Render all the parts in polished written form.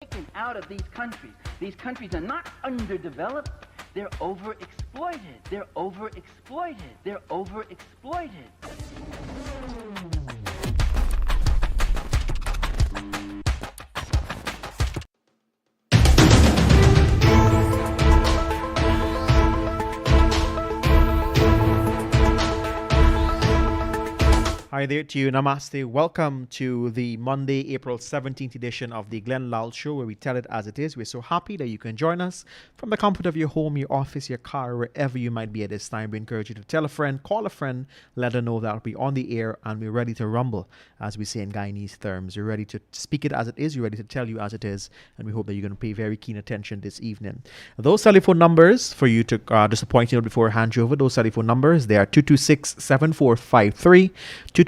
taken out of these countries. These countries are not underdeveloped. They're overexploited. They're overexploited. They're overexploited. Hi there to you, Namaste. Welcome to the Monday, April 17th edition of the Lall Show, where we tell it as it is. We're so happy that you can join us from the comfort of your home, your office, your car, wherever you might be at this time. We encourage you to tell a friend, call a friend, let her know that we're on the air and we're ready to rumble, as we say in Guyanese terms. We're ready to speak it as it is. We're ready to tell you as it is. And we hope that you're going to pay very keen attention this evening. Those telephone numbers for you to disappoint you before I hand you over, those telephone numbers, they are 226-7453,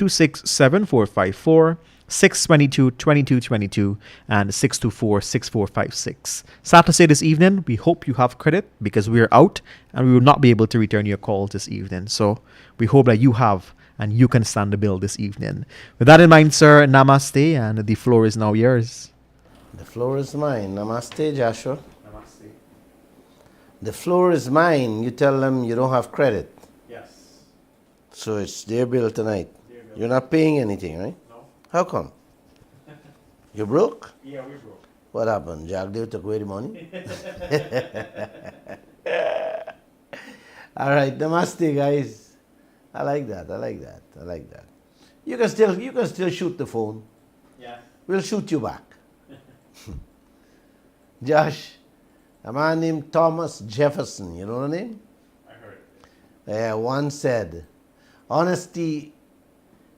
226-7454, 622-2222, and 624-6456. Sad to say this evening, we hope you have credit because we are out and we will not be able to return your calls this evening. So we hope that you have and you can stand the bill this evening. With that in mind, sir, namaste, and the floor is now yours. The floor is mine. Namaste, Joshua. Namaste. The floor is mine. You tell them you don't have credit. Yes. So it's their bill tonight. You're not paying anything, right? No. How come? You broke? Yeah, we're broke. What happened? Jagdev took away the money? All right, namaste, guys. I like that. You can still shoot the phone. Yeah. We'll shoot you back. Josh, a man named Thomas Jefferson, you know the name? I heard. Once said, honesty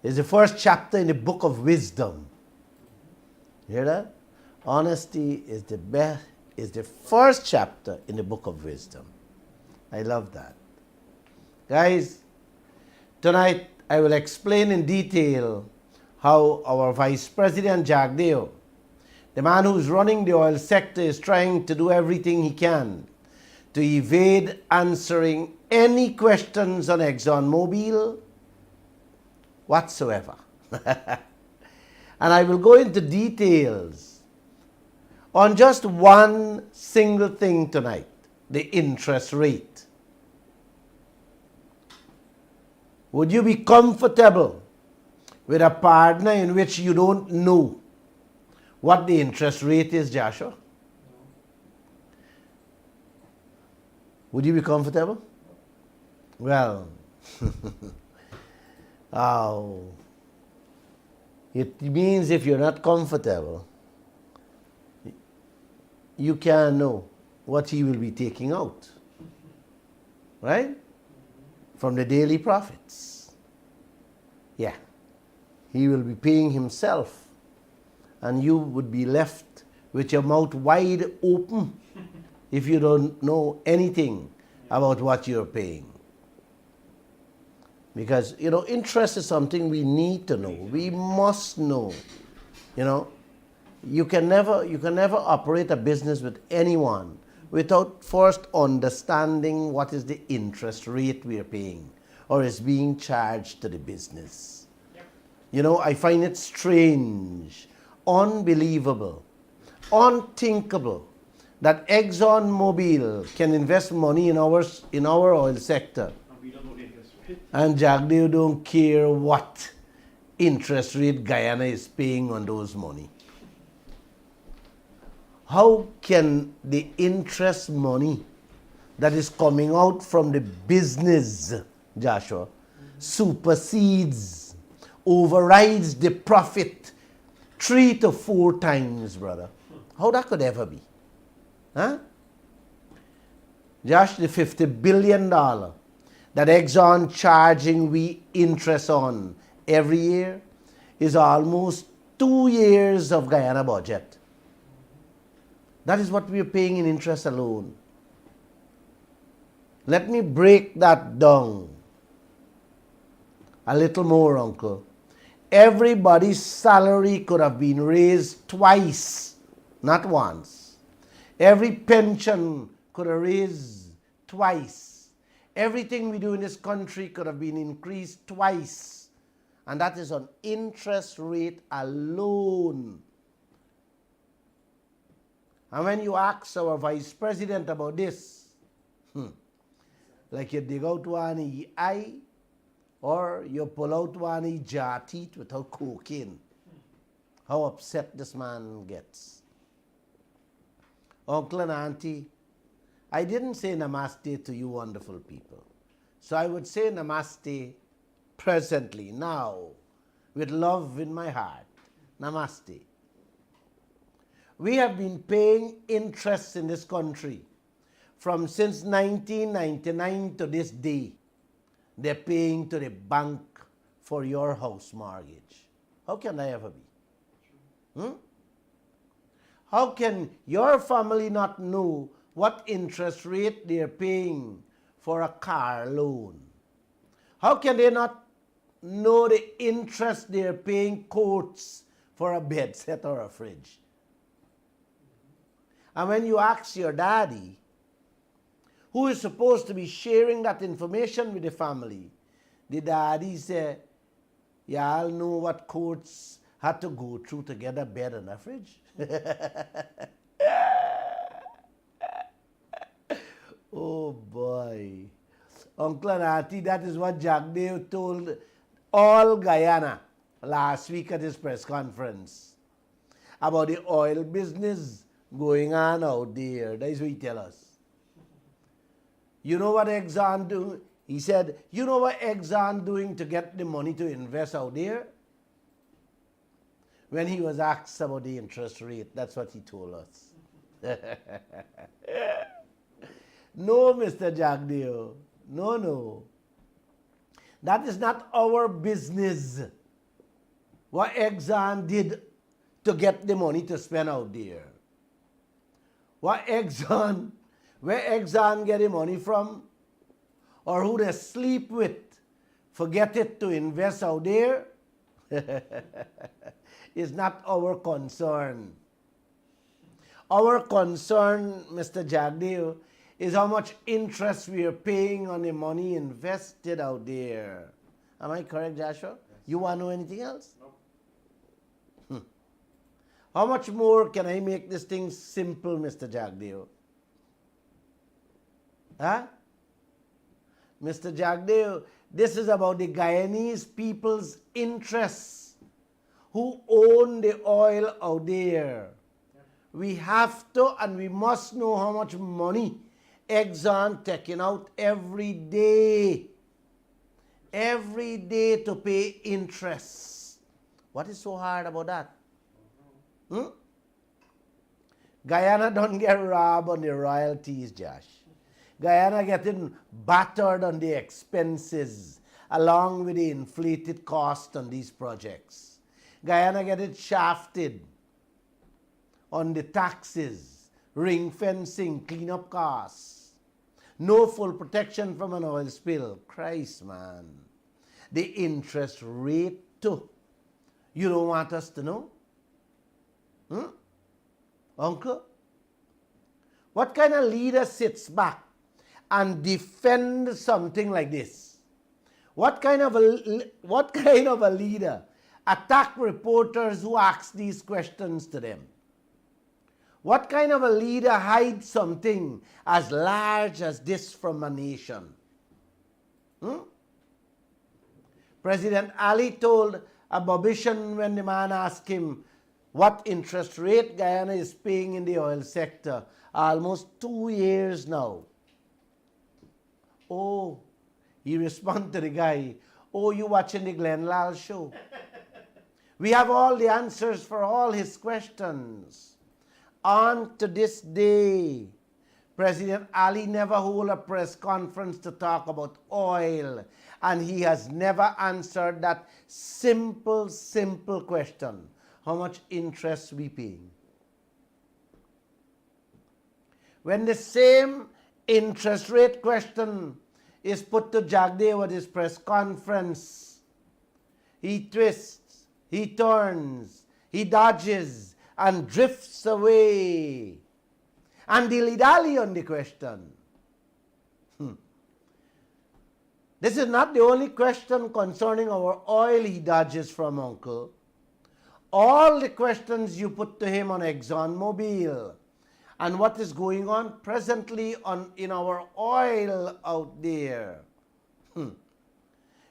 is the first chapter in the book of wisdom. You hear that? Honesty is the first chapter in the book of wisdom. I love that. Guys, tonight I will explain in detail how our Vice President Jagdeo, the man who's running the oil sector, is trying to do everything he can to evade answering any questions on ExxonMobil whatsoever. And I will go into details on just one single thing tonight, the interest rate. Would you be comfortable with a partner in which you don't know what the interest rate is, Joshua? No. Would you be comfortable? Well, it means if you're not comfortable, you can't know what he will be taking out, right? From the daily profits. Yeah. He will be paying himself, and you would be left with your mouth wide open if you don't know anything about what you're paying. Because, interest is something we need to know. We must know. You can never operate a business with anyone without first understanding what is the interest rate we are paying or is being charged to the business. Yep. I find it strange, unbelievable, unthinkable that ExxonMobil can invest money in our oil sector. And Jagdev don't care what interest rate Guyana is paying on those money. How can the interest money that is coming out from the business, Joshua, supersedes, overrides the profit 3 to 4 times, brother? How that could ever be? Huh? Josh, the $50 billion that Exxon charging we interest on every year is almost 2 years of Guyana budget. That is what we are paying in interest alone. Let me break that down a little more, Uncle. Everybody's salary could have been raised twice, not once. Every pension could have raised twice. Everything we do in this country could have been increased twice. And that is on interest rate alone. And when you ask our vice president about this, like you dig out one eye or you pull out one jaw teeth without cocaine, how upset this man gets. Uncle and auntie, I didn't say namaste to you wonderful people. So I would say namaste presently, now, with love in my heart. Namaste. We have been paying interest in this country from since 1999 to this day. They're paying to the bank for your house mortgage. How can I ever be? How can your family not know what interest rate they're paying for a car loan? How can they not know the interest they're paying quotes for a bed set or a fridge? And when you ask your daddy, who is supposed to be sharing that information with the family, the daddy say, y'all know what courts had to go through to get a bed and a fridge? Oh boy. Uncle and auntie, that is what Jagdev told all Guyana last week at his press conference about the oil business going on out there. That is what he tell us. You know what Exxon do? He said, you know what Exxon doing to get the money to invest out there? When he was asked about the interest rate, that's what he told us. No, Mr. Jagdeo. No. That is not our business. What Exxon did to get the money to spend out there. Where Exxon get the money from, or who they sleep with, forget it to invest out there, is not our concern. Our concern, Mr. Jagdeo, is how much interest we are paying on the money invested out there. Am I correct, Joshua? Yes. You want to know anything else? No. How much more can I make this thing simple, Mr. Jagdeo? Huh? Mr. Jagdeo, this is about the Guyanese people's interests who own the oil out there. We have to and we must know how much money Exxon taking out every day to pay interest. What is so hard about that? Guyana don't get robbed on the royalties, Josh. Guyana getting battered on the expenses along with the inflated cost on these projects. Guyana getting shafted on the taxes, ring fencing, cleanup costs. No full protection from an oil spill. Christ, man. The interest rate too. You don't want us to know? Uncle? What kind of leader sits back and defend something like this? What kind of a leader attack reporters who ask these questions to them? What kind of a leader hides something as large as this from a nation? President Ali told a Bobishan when the man asked him what interest rate Guyana is paying in the oil sector. Almost 2 years now. Oh, he responded to the guy, oh, you watching the Lall show? We have all the answers for all his questions. On to this day, President Ali never hold a press conference to talk about oil, and he has never answered that simple question. How much interest we paying? When the same interest rate question is put to Jagdev at his press conference, he twists, he turns, he dodges, and drifts away and dilly-dally on the question. This is not the only question concerning our oil he dodges from, Uncle. All the questions you put to him on ExxonMobil and what is going on presently in our oil out there.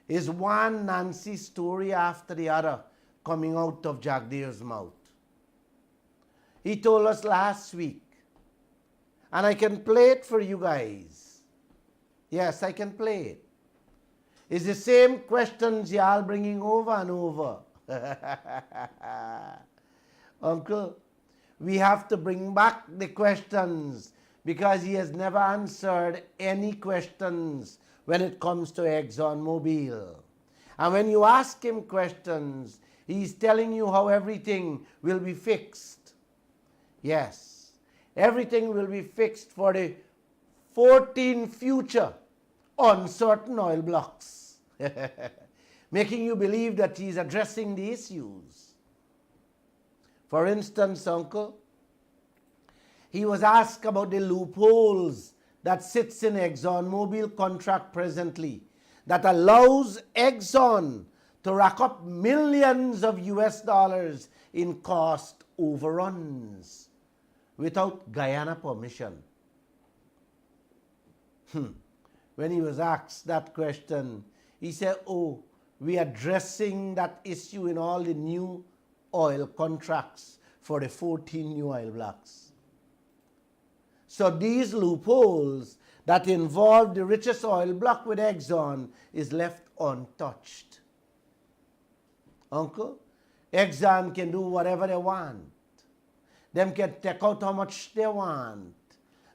Is one Nancy story after the other coming out of Jagdeo's mouth. He told us last week, and I can play it for you guys. Yes, I can play it. It's the same questions y'all bringing over and over. Uncle, we have to bring back the questions because he has never answered any questions when it comes to ExxonMobil. And when you ask him questions, he's telling you how everything will be fixed. Yes, everything will be fixed for the 14 future uncertain oil blocks, making you believe that he's addressing the issues. For instance, Uncle, he was asked about the loopholes that sits in ExxonMobil contract presently that allows Exxon to rack up millions of US dollars in cost overruns without Guyana permission. When he was asked that question, he said, oh, we are addressing that issue in all the new oil contracts for the 14 new oil blocks. So these loopholes that involve the richest oil block with Exxon is left untouched. Uncle, Exxon can do whatever they want. Them can take out how much they want.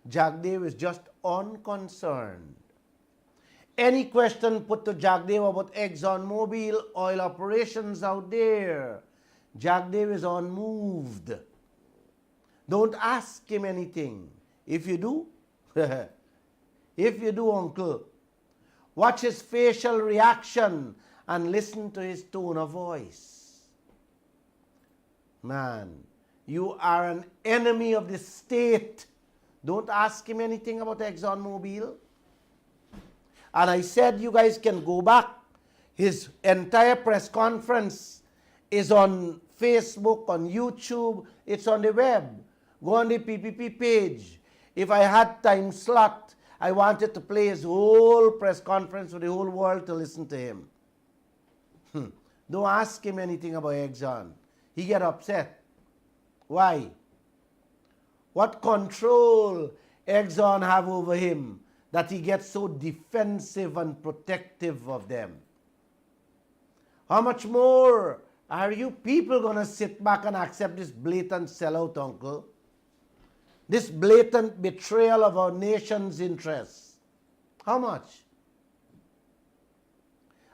Jagdev is just unconcerned. Any question put to Jagdev about ExxonMobil oil operations out there, Jagdev is unmoved. Don't ask him anything. If you do, Uncle, watch his facial reaction and listen to his tone of voice. Man, you are an enemy of the state. Don't ask him anything about ExxonMobil. And I said you guys can go back. His entire press conference is on Facebook, on YouTube. It's on the web. Go on the PPP page. If I had time slot, I wanted to play his whole press conference for the whole world to listen to him. Don't ask him anything about Exxon. He get upset. Why? What control Exxon have over him that he gets so defensive and protective of them? How much more are you people going to sit back and accept this blatant sellout, Uncle? This blatant betrayal of our nation's interests? How much?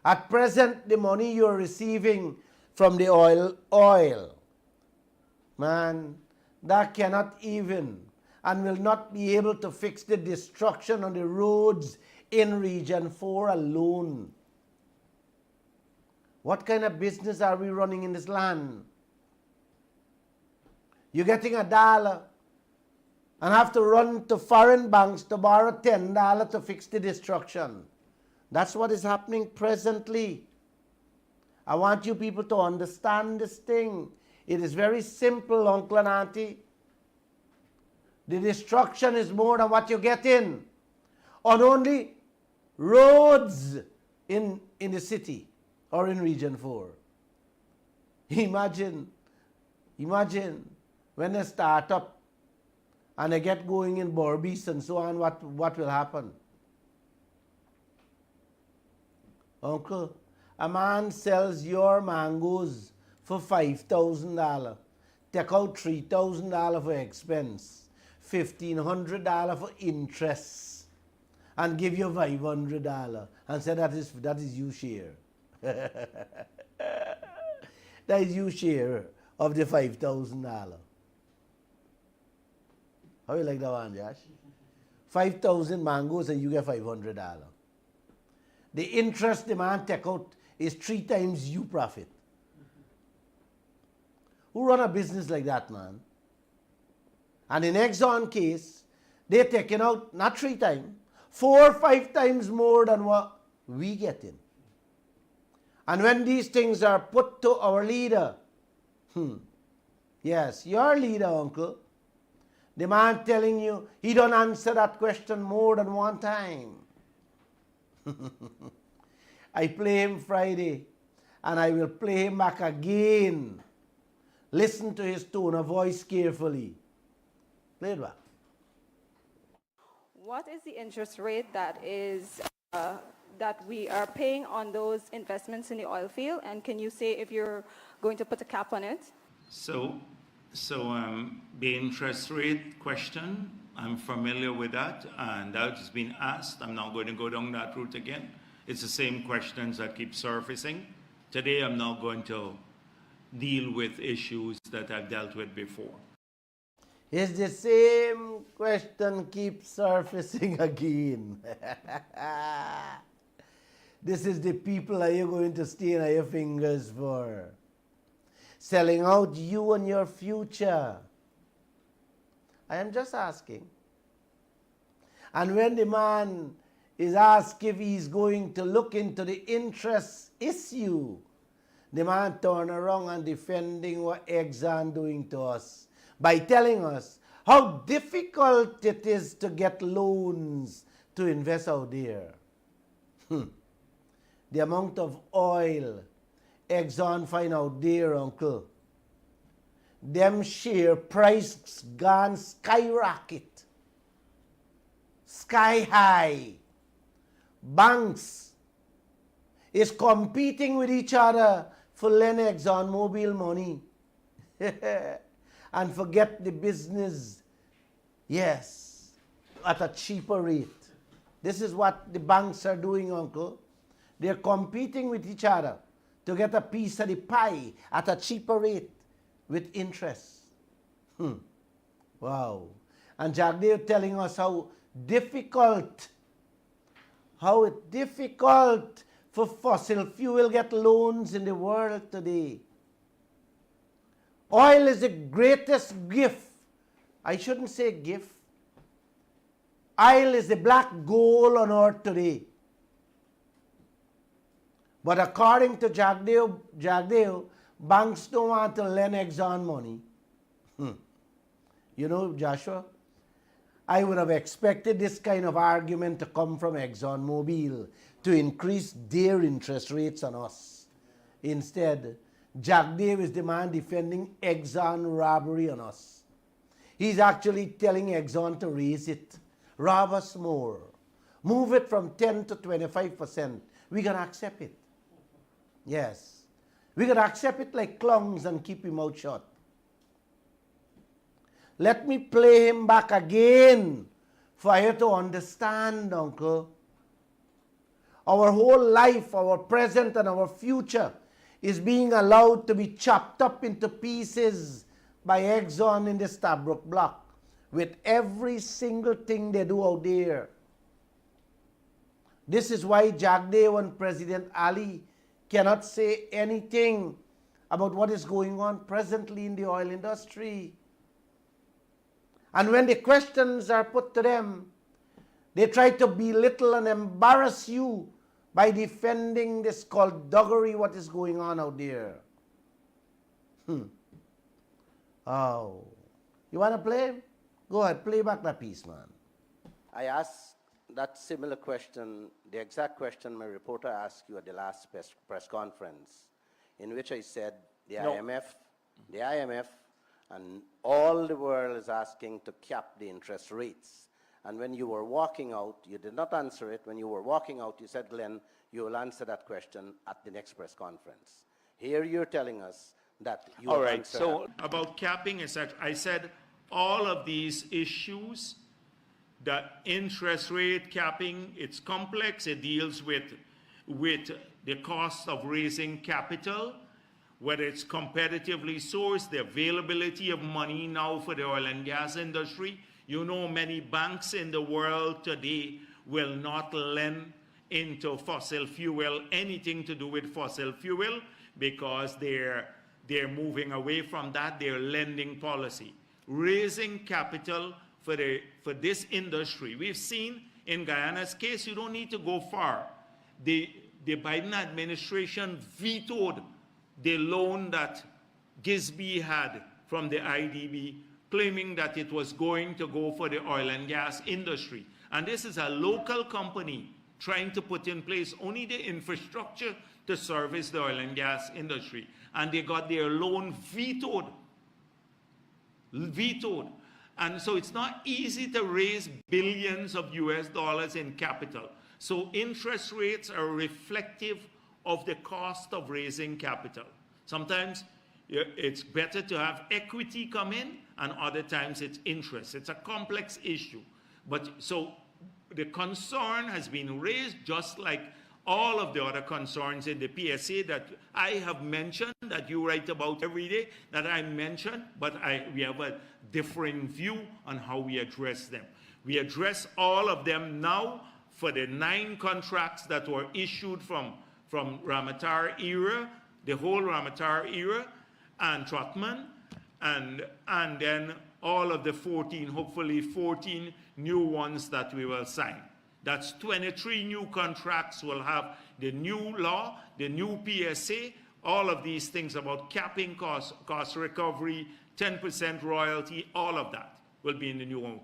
At present, the money you're receiving from the oil, man, that cannot even and will not be able to fix the destruction on the roads in Region 4 alone. What kind of business are we running in this land? You're getting $1 and have to run to foreign banks to borrow $10 to fix the destruction. That's what is happening presently. I want you people to understand this thing. It is very simple, Uncle and Auntie. The destruction is more than what you get in on only roads in the city or in Region 4. Imagine when they start up and they get going in Borbis and so on, what will happen? Uncle, a man sells your mangoes for $5,000. Take out $3,000 for expense, $1,500 for interest, and give you $500 and say that is you share. That is you share of the $5,000. How you like that one, Josh? 5,000 mangoes and you get $500. The interest the man take out is 3 times you profit. Who run a business like that, man? And in Exxon case, they're taking out not 3 times, 4 or 5 times more than what we get in. And when these things are put to our leader, yes, your leader, Uncle, The man telling you he don't answer that question more than one time. I play him Friday and I will play him back again. Listen to his tone of voice carefully. Play it back. What is the interest rate that we are paying on those investments in the oil field? And can you say if you're going to put a cap on it? So the interest rate question, I'm familiar with that, and that's been asked. I'm not going to go down that route again. It's the same questions that keep surfacing. Today, I'm not going to deal with issues that I've dealt with before. It's the same question keeps surfacing again. This is the people that you're going to stay on your fingers for. Selling out you and your future. I am just asking. And when the man is asked if he's going to look into the interest issue, the man turn around and defending what Exxon doing to us by telling us how difficult it is to get loans to invest out there. The amount of oil Exxon find out there, uncle, them share price gone skyrocket, sky high. Banks is competing with each other for lend ExxonMobil money and forget the business, yes, at a cheaper rate. This is what the banks are doing, uncle. They're competing with each other to get a piece of the pie at a cheaper rate with interest. Wow. And Jagdev telling us how difficult for fossil fuel get loans in the world today. Oil is the greatest gift. I shouldn't say gift. Oil is the black gold on earth today. But according to Jagdev, banks don't want to lend Exxon money. You know, Joshua, I would have expected this kind of argument to come from ExxonMobil to increase their interest rates on us. Instead, Jagdev is the man defending Exxon robbery on us. He's actually telling Exxon to raise it, rob us more, move it from 10 to 25%. We're going to accept it. Yes. We're going to accept it like clowns and keep him out shut. Let me play him back again for you to understand, uncle. Our whole life, our present and our future is being allowed to be chopped up into pieces by Exxon in the Stabroek block with every single thing they do out there. This is why Jagdev and President Ali cannot say anything about what is going on presently in the oil industry. And when the questions are put to them, they try to belittle and embarrass you by defending this skullduggery, what is going on out there. Oh. You want to play? Go ahead, play back that piece, man. I asked that similar question, the exact question my reporter asked you at the last press conference, in which I said the IMF, and all the world is asking to cap the interest rates. And when you were walking out, you did not answer it. When you were walking out, you said, Glenn, you will answer that question at the next press conference. Here you're telling us that you will answer. All right, so about capping, I said all of these issues, the interest rate capping, it's complex. It deals with the cost of raising capital, whether it's competitively sourced, the availability of money now for the oil and gas industry. You know, many banks in the world today will not lend into fossil fuel, anything to do with fossil fuel, because they're moving away from that, their lending policy. Raising capital for this industry. We've seen in Guyana's case, you don't need to go far. The Biden administration vetoed the loan that Gisby had from the IDB, claiming that it was going to go for the oil and gas industry. And this is a local company trying to put in place only the infrastructure to service the oil and gas industry. And they got their loan vetoed. Vetoed. And so it's not easy to raise billions of US dollars in capital. So interest rates are reflective of the cost of raising capital. Sometimes it's better to have equity come in, and other times it's interest. It's a complex issue. But so the concern has been raised, just like all of the other concerns in the PSA that I have mentioned, that you write about every day, that I mentioned, but we have a differing view on how we address them. We address all of them now for the 9 contracts that were issued from Ramatar era, the whole Ramatar era, and Trotman, and then all of the 14, hopefully 14 new ones that we will sign. That's 23 new contracts. Will have the new law, the new PSA, all of these things about capping cost recovery, 10% royalty, all of that will be in the new one.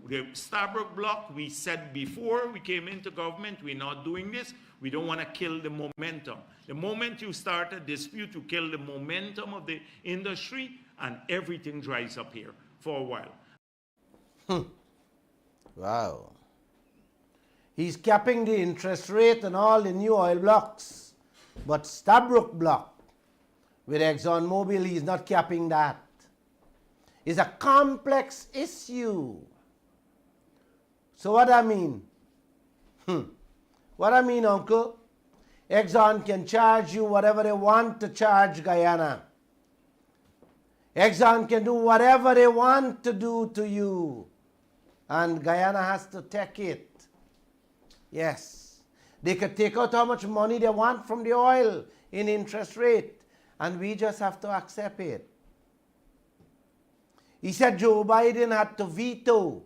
The Stabroek block, we said before we came into government, we're not doing this. We don't want to kill the momentum. The moment you start a dispute, you kill the momentum of the industry, and everything dries up here for a while. Wow. He's capping the interest rate on all the new oil blocks. But Stabroek block, with ExxonMobil, he's not capping that. It's a complex issue. So what I mean? What I mean, Uncle? Exxon can charge you whatever they want to charge Guyana. Exxon can do whatever they want to do to you. And Guyana has to take it. Yes. They could take out how much money they want from the oil in interest rate. And we just have to accept it. He said Joe Biden had to veto.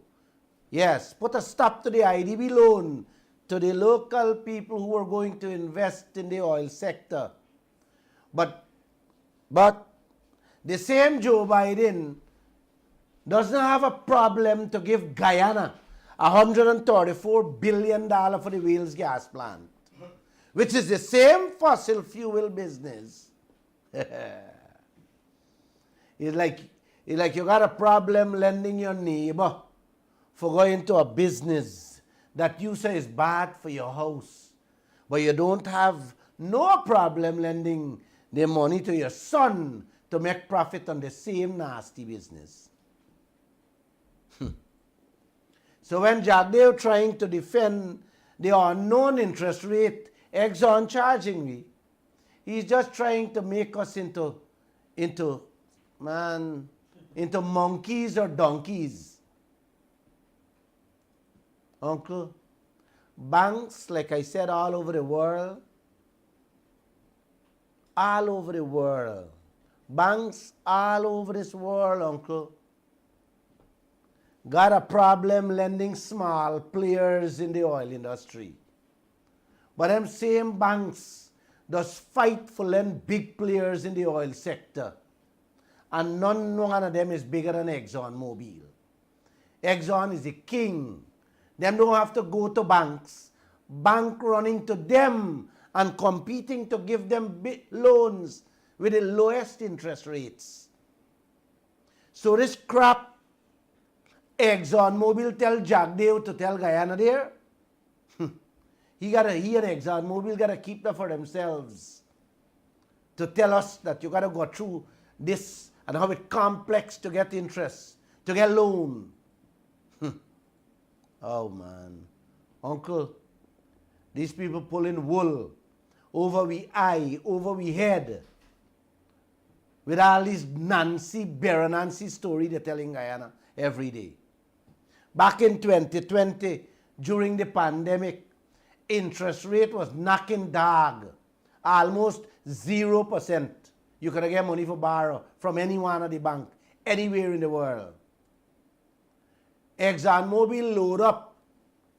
Yes, put a stop to the IDB loan to the local people who are going to invest in the oil sector. But the same Joe Biden doesn't have a problem to give Guyana $134 billion for the Wales gas plant, which is the same fossil fuel business. It's like you got a problem lending your neighbor for going to a business that you say is bad for your house, but you don't have no problem lending the money to your son to make profit on the same nasty business. So when Jagdeo trying to defend the unknown interest rate Exxon charging me, he's just trying to make us into monkeys or donkeys. Uncle, banks, like I said, all over the world, banks all over this world, Uncle, got a problem lending small players in the oil industry. But them same banks does fight for lend big players in the oil sector. And none of them is bigger than ExxonMobil. Exxon is the king. Them don't have to go to banks. Bank running to them and competing to give them big loans with the lowest interest rates. So this crap, ExxonMobil tell Jagdeo to tell Guyana there, he and ExxonMobil gotta keep that for themselves. To tell us that you gotta go through this and how it's complex to get interest, to get loan. Oh man. Uncle, these people pulling wool over we eye, over we head, with all this Nancy story they're telling Guyana every day. Back in 2020, during the pandemic, interest rate was knocking dog, almost 0%. You could get money for borrow from anyone at the bank, anywhere in the world. ExxonMobil load up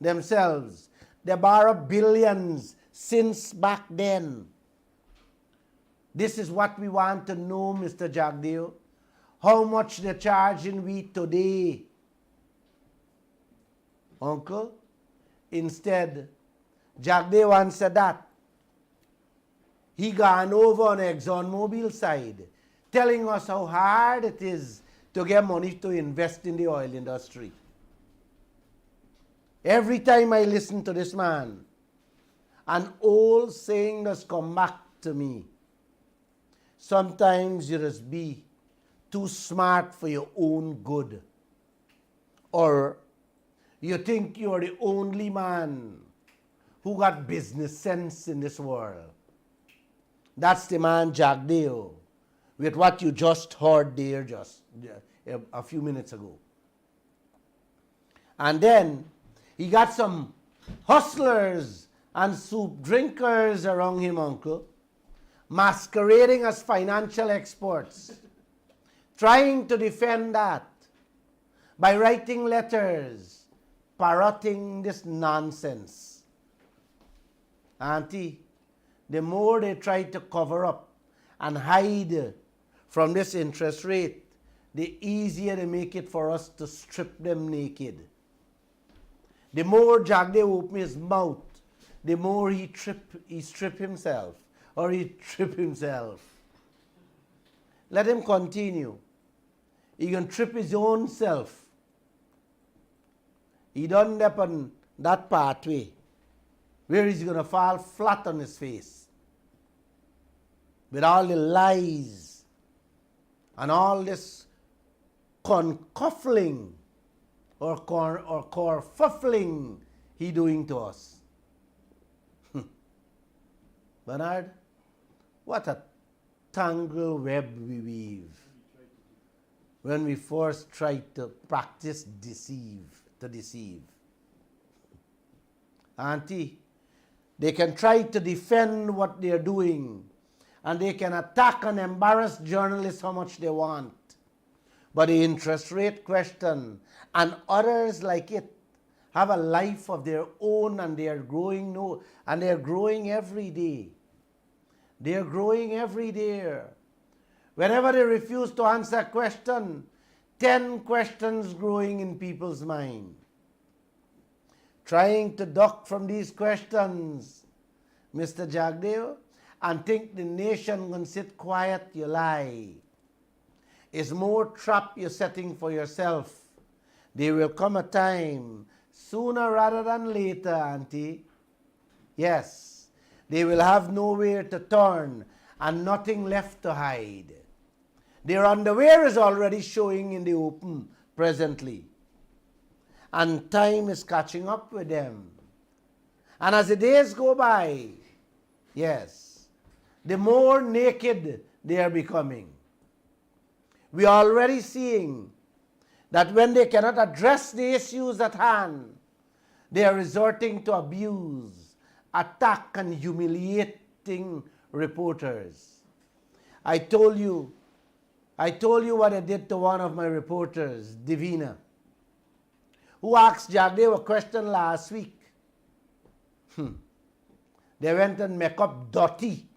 themselves. They borrow billions since back then. This is what we want to know, Mr. Jagdeo. how much they're charging we today, uncle. Instead, Jack Day once said that. He gone over on the ExxonMobil side, telling us how hard it is to get money to invest in the oil industry. Every time I listen to this man, an old saying does come back to me. Sometimes you just be too smart for your own good. Or you think you're the only man who got business sense in this world. That's the man Jack Dale, with what you just heard there just a few minutes ago. And then he got some hustlers and soup drinkers around him, uncle, masquerading as financial experts, trying to defend that by writing letters, parroting this nonsense. Auntie, the more they try to cover up and hide from this interest rate, the easier they make it for us to strip them naked. The more Jack Day open his mouth, the more he strip himself, or he trip himself. Let him continue. He can trip his own self. He done up on that pathway where he's going to fall flat on his face with all the lies and all this concuffling or corfuffling he doing to us. Bernard, what a tangled web we weave when we first try to practice to deceive. Auntie, they can try to defend what they're doing, and they can attack and embarrass journalists how much they want. But the interest rate question and others like it have a life of their own, and they are growing and they are growing every day. They are growing every day. Whenever they refuse to answer a question, 10 questions growing in people's mind. Trying to duck from these questions, Mr. Jagdeo, and think the nation can sit quiet, you lie. It's more trap you're setting for yourself. There will come a time, sooner rather than later, Auntie. Yes, they will have nowhere to turn and nothing left to hide. Their underwear is already showing in the open presently. And time is catching up with them. And as the days go by, yes, the more naked they are becoming. We are already seeing that when they cannot address the issues at hand, they are resorting to abuse, attack, and humiliating reporters. I told you what I did to one of my reporters, Divina, who asked Jagdev a question last week. They went and make up dirty,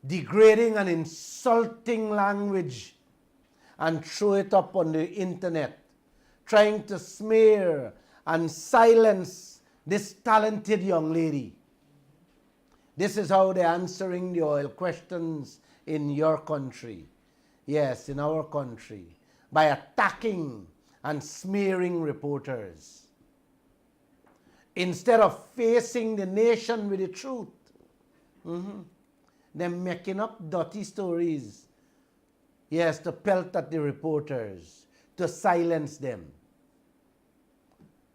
degrading and insulting language and threw it up on the internet, trying to smear and silence this talented young lady. This is how they're answering the oil questions in your country. Yes, in our country, by attacking and smearing reporters. Instead of facing the nation with the truth, they're making up dirty stories. Yes, to pelt at the reporters, to silence them.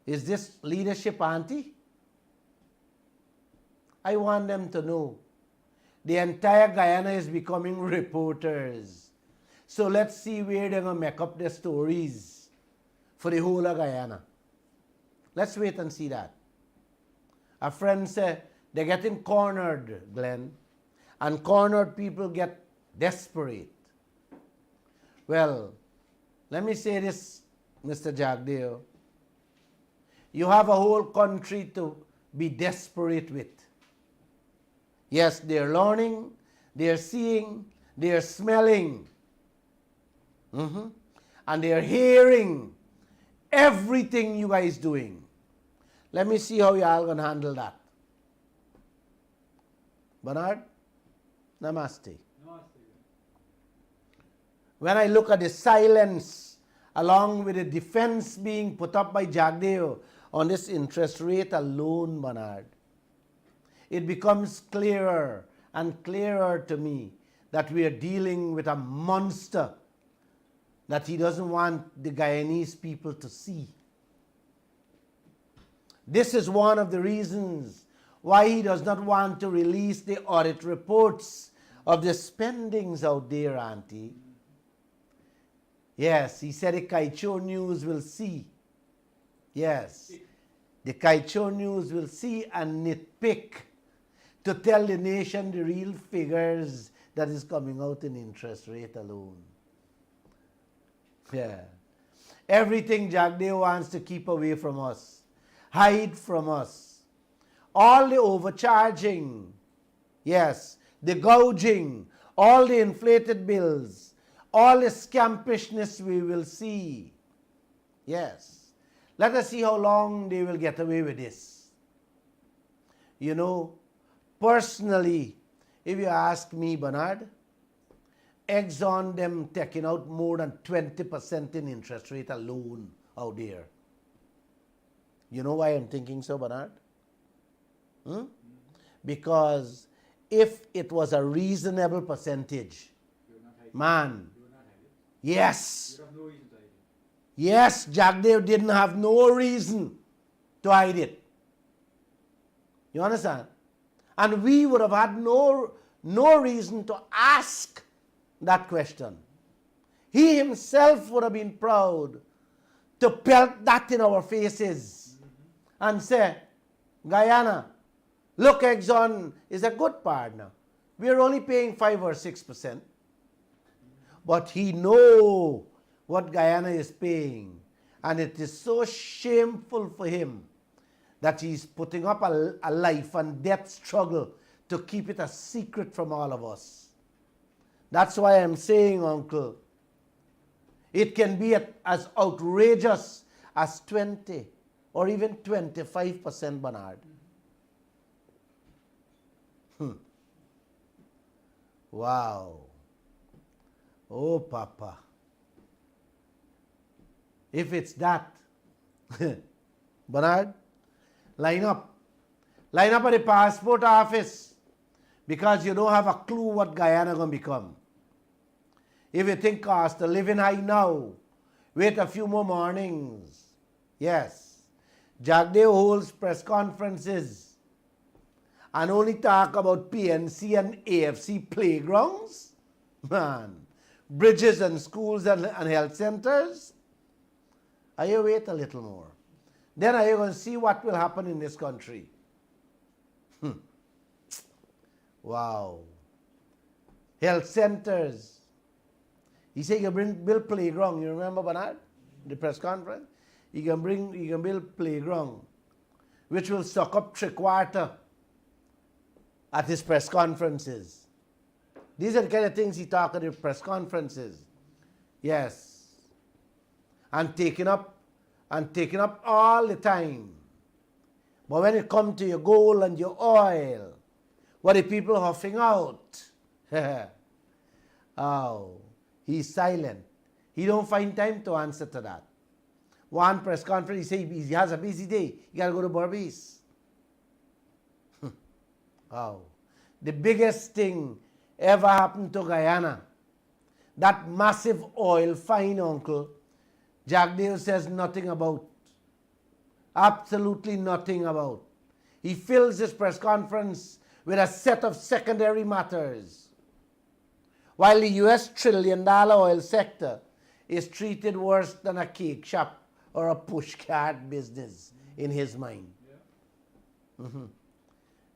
Is this leadership, Auntie? I want them to know the entire Guyana is becoming reporters. So let's see where they're going to make up their stories for the whole of Guyana. Let's wait and see that. A friend said they're getting cornered, Glenn, and cornered people get desperate. Well, let me say this, Mr. Jagdeo. You have a whole country to be desperate with. Yes, they're learning, they're seeing, they're smelling. and they're hearing everything you guys doing. Let me see how y'all gonna handle that. Bernard, namaste. When I look at the silence along with the defense being put up by Jagdeo on this interest rate alone, Bernard, it becomes clearer and clearer to me that we are dealing with a monster that he doesn't want the Guyanese people to see. This is one of the reasons why he does not want to release the audit reports of the spendings out there, Auntie. Yes, he said the Kaieteur News will see. Yes, the Kaieteur News will see and nitpick to tell the nation the real figures that is coming out in interest rate alone. Yeah. Everything Jagdeo wants to keep away from us, hide from us. All the overcharging, yes, the gouging, all the inflated bills, all the scampishness we will see. Yes. Let us see how long they will get away with this. You know, personally, if you ask me, Bernard, Exxon them taking out more than 20% in interest rate alone out there. You know why I'm thinking so, Bernard? Because if it was a reasonable percentage, man, yes, yes, Jagdeo didn't have no reason to hide it. You understand? And we would have had no reason to ask that question. He himself would have been proud to pelt that in our faces and say, Guyana, look, Exxon is a good partner. We are only paying 5 or 6%. But he knows what Guyana is paying. And it is so shameful for him that he's putting up a life and death struggle to keep it a secret from all of us. That's why I'm saying, Uncle, it can be as outrageous as 20 or even 25%, Bernard. Wow. Oh, Papa. If it's that, Bernard, line up. Line up at the passport office because you don't have a clue what Guyana going to become. If you think cost of living high now, wait a few more mornings. Yes. Jagdeo holds press conferences and only talk about PNC and AFC playgrounds? Man. Bridges and schools and health centers? Are you wait a little more? Then are you going to see what will happen in this country? Wow. Health centers. He said you can build playground. You remember, Bernard? The press conference? You can build playground, which will suck up 3/4 at his press conferences. These are the kind of things he talks at the press conferences. Yes. And taking up all the time. But when it comes to your gold and your oil, what are people huffing out? Oh, he's silent. He don't find time to answer to that. One press conference, he says he has a busy day. He got to go to Berbice. Oh, the biggest thing ever happened to Guyana, that massive oil find, Uncle, Jagdeo says nothing about. Absolutely nothing about. He fills his press conference with a set of secondary matters, while the US $1 trillion oil sector is treated worse than a cake shop or a pushcart business in his mind.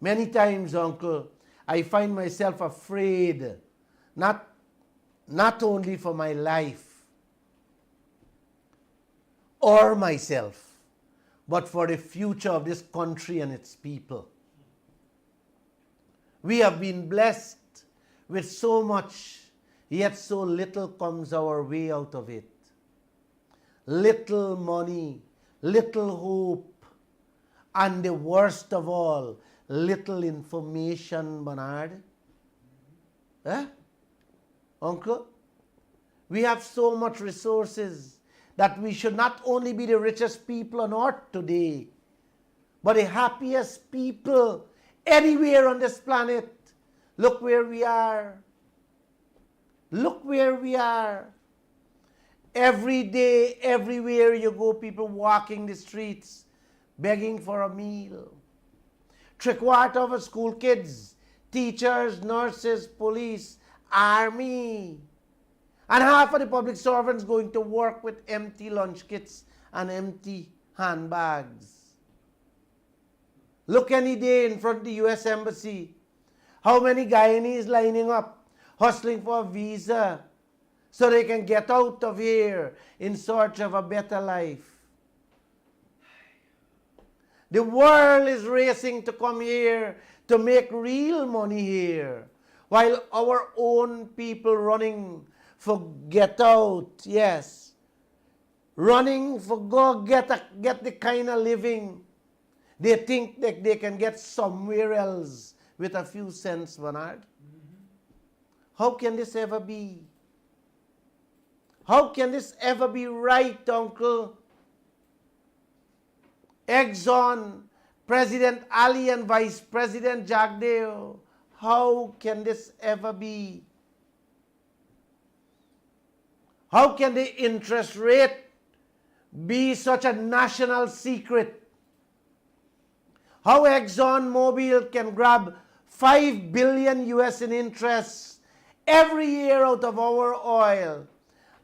Many times, Uncle, I find myself afraid, not only for my life or myself, but for the future of this country and its people. We have been blessed with so much, yet so little comes our way out of it. little money, little hope, and the worst of all, little information, Bernard. Eh? Uncle? We have so much resources that we should not only be the richest people on earth today, but the happiest people anywhere on this planet. Look where we are. Look where we are. Every day, everywhere you go, people walking the streets, begging for a meal. Three-quarters of our school kids, teachers, nurses, police, army, and half of the public servants going to work with empty lunch kits and empty handbags. Look any day in front of the US Embassy. How many Guyanese lining up, hustling for a visa so they can get out of here in search of a better life. The world is racing to come here to make real money here, while our own people running for get out, yes, running for go get the kind of living they think that they can get somewhere else with a few cents, Bernard. How can this ever be? How can this ever be right, Uncle? Exxon, President Ali and Vice President Jagdeo, how can this ever be? How can the interest rate be such a national secret? How ExxonMobil can grab $5 billion US in interest every year out of our oil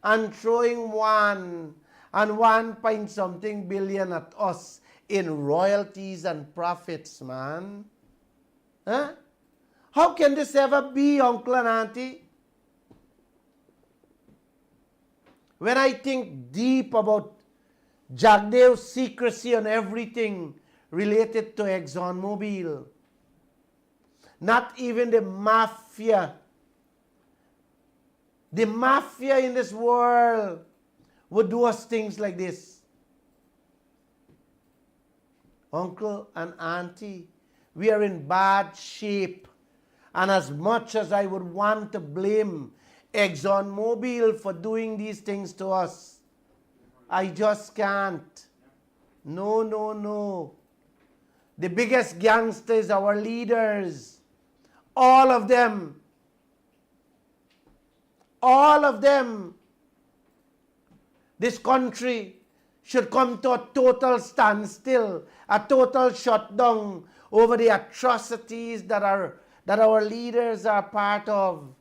and throwing one point something billion at us in royalties and profits, man? Huh? How can this ever be, Uncle and Auntie? When I think deep about Jagdeo's secrecy on everything related to ExxonMobil, not even the mafia in this world would do us things like this. Uncle and Auntie, we are in bad shape. And as much as I would want to blame ExxonMobil for doing these things to us, I just can't. No, no, no. The biggest gangsters, our leaders, all of them. All of them. This country should come to a total standstill, a total shutdown over the atrocities that our leaders are part of,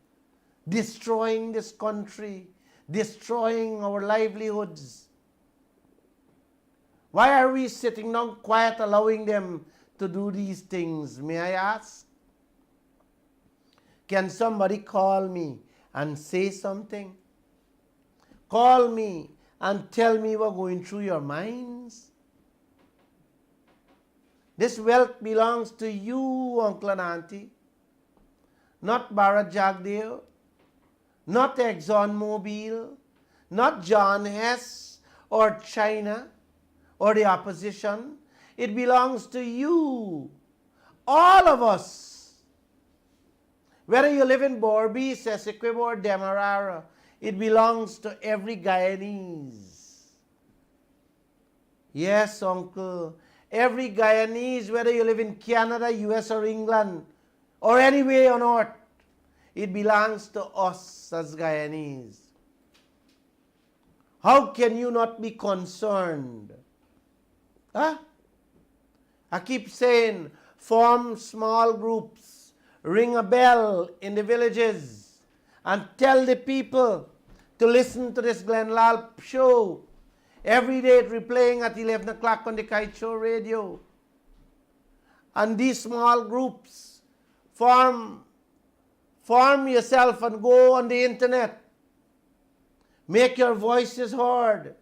destroying this country, destroying our livelihoods. Why are we sitting down quiet, allowing them to do these things, may I ask? Can somebody call me and say something? Call me and tell me what's going through your minds. This wealth belongs to you, Uncle and Auntie. Not Bharat Jagdeo, not ExxonMobil, not John Hess or China or the opposition. It belongs to you, all of us. Whether you live in Borby, Essequibo or Demerara, it belongs to every Guyanese. Yes, Uncle. Every Guyanese, whether you live in Canada, US or England, or anywhere on earth, it belongs to us as Guyanese. How can you not be concerned? Huh? I keep saying, form small groups, ring a bell in the villages, and tell the people to listen to this Glenn Lall show. Every day it's replaying at 11 o'clock on the Kaieteur radio. And these small groups, form yourself and go on the internet. Make your voices heard.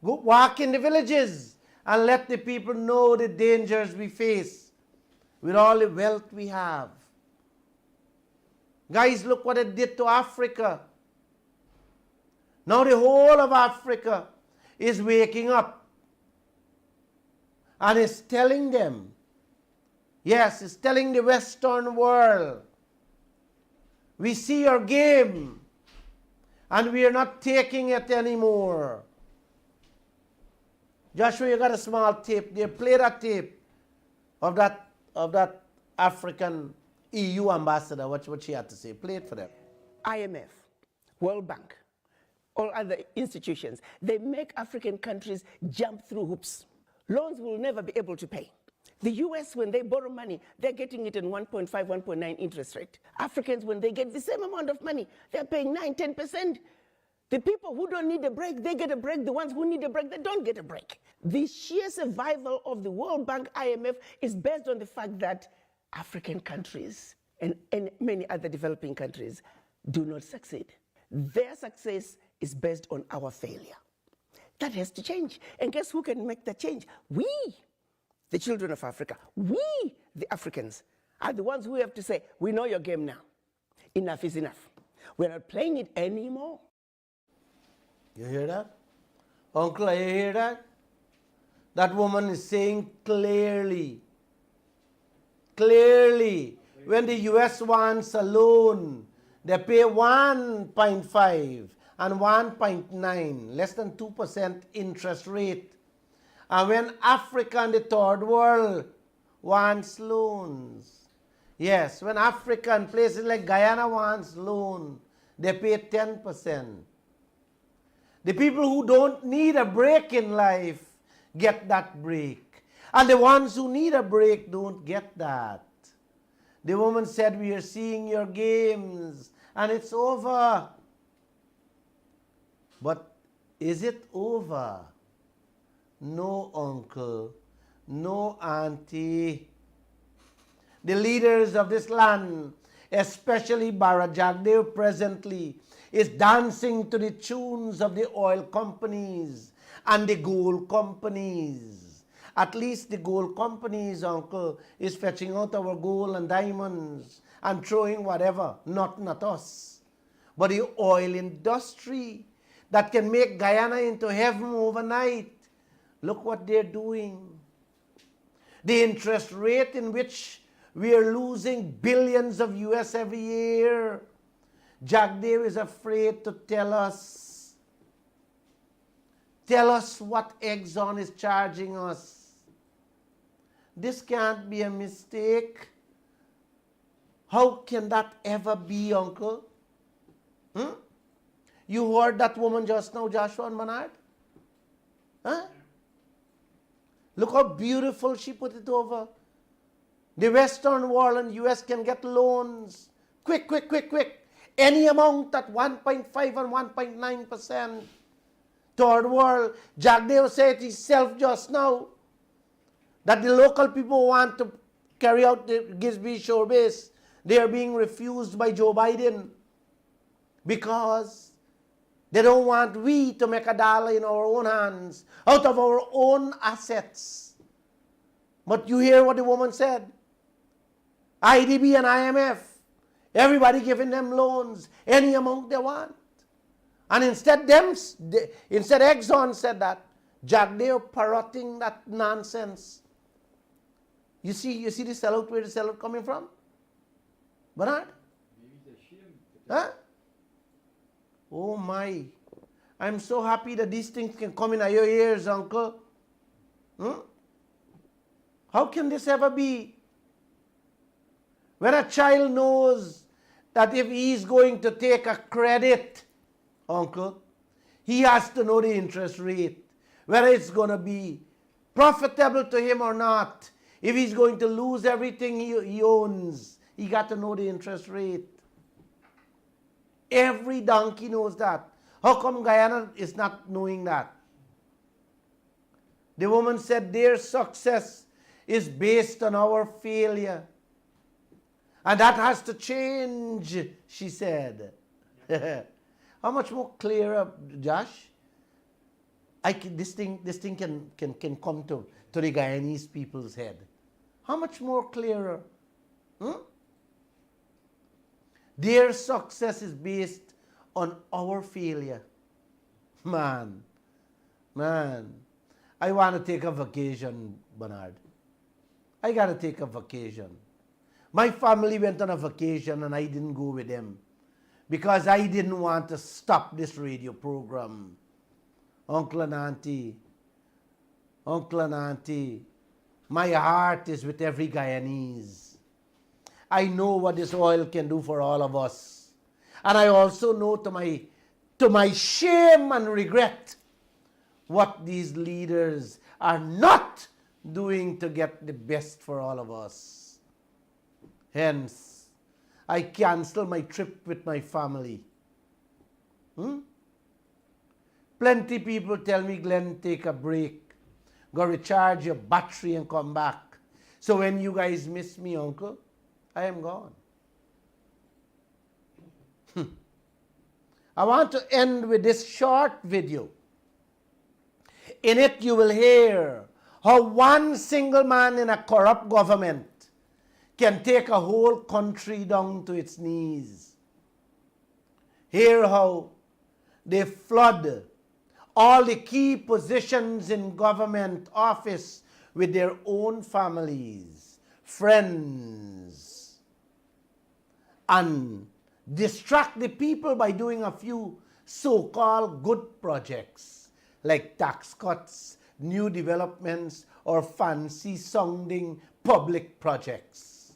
Go walk in the villages and let the people know the dangers we face with all the wealth we have. Guys, look what it did to Africa. Now the whole of Africa is waking up and is telling them, yes, it's telling the Western world, we see your game and we are not taking it anymore. Joshua, you got a small tape there. Play that tape of that African EU ambassador, what she had to say. Play it for them. IMF, World Bank, all other institutions, they make African countries jump through hoops. Loans will never be able to pay. The US, when they borrow money, they're getting it in 1.5, 1.9 interest rate. Africans, when they get the same amount of money, they're paying 9, 10%. The people who don't need a break, they get a break. The ones who need a break, they don't get a break. The sheer survival of the World Bank, IMF, is based on the fact that African countries and many other developing countries do not succeed. Their success is based on our failure. That has to change. And guess who can make that change? We, the children of Africa, we, the Africans, are the ones who have to say, we know your game now. Enough is enough. We're not playing it anymore. You hear that? Uncle, you hear that? That woman is saying clearly, when the US wants a loan, they pay 1.5 and 1.9, less than 2% interest rate. And when Africa and the third world wants loans, yes, when Africa and places like Guyana wants loan, they pay 10%. The people who don't need a break in life get that break. And the ones who need a break don't get that. The woman said, we are seeing your games and it's over. But is it over? No, uncle. No, auntie. The leaders of this land, especially Barra Jagdev presently, is dancing to the tunes of the oil companies and the gold companies. At least the gold companies, uncle, is fetching out our gold and diamonds and throwing whatever, not us. But the oil industry that can make Guyana into heaven overnight, look what they're doing. The interest rate in which we are losing billions of US every year. Jagdev is afraid to tell us what Exxon is charging us. This can't be a mistake. How can that ever be, uncle? You heard that woman just now, Joshua and Bernard? Huh? Look how beautiful she put it over. The Western world and US can get loans. Quick. Any amount at 1.5 and 1.9%. Third world, Jagdev said himself just now that the local people want to carry out the Gisby shore base. They are being refused by Joe Biden because they don't want we to make a dollar in our own hands, out of our own assets. But you hear what the woman said. IDB and IMF, everybody giving them loans, any amount they want. And instead Exxon said that, Jagdev parroting that nonsense. You see the sellout, where the sellout coming from? Bernard? Huh? Oh my. I'm so happy that these things can come in your ears, uncle. How can this ever be? When a child knows that if he is going to take a credit, uncle, he has to know the interest rate, whether it's going to be profitable to him or not. If he's going to lose everything he owns, he got to know the interest rate. Every donkey knows that. How come Guyana is not knowing that? The woman said their success is based on our failure. And that has to change, she said. How much more clearer, Josh? This thing can come to the Guyanese people's head. How much more clearer? Their success is based on our failure. Man, I want to take a vacation, Bernard. I got to take a vacation. My family went on a vacation and I didn't go with them because I didn't want to stop this radio program. Uncle and Auntie, my heart is with every Guyanese. I know what this oil can do for all of us. And I also know to my shame and regret what these leaders are not doing to get the best for all of us. Hence, I cancel my trip with my family. Plenty people tell me, Glenn, take a break. Go recharge your battery and come back. So when you guys miss me, Uncle, I am gone. I want to end with this short video. In it, you will hear how one single man in a corrupt government can take a whole country down to its knees. Hear how they flood all the key positions in government office with their own families, friends, and distract the people by doing a few so-called good projects like tax cuts, new developments, or fancy-sounding public projects.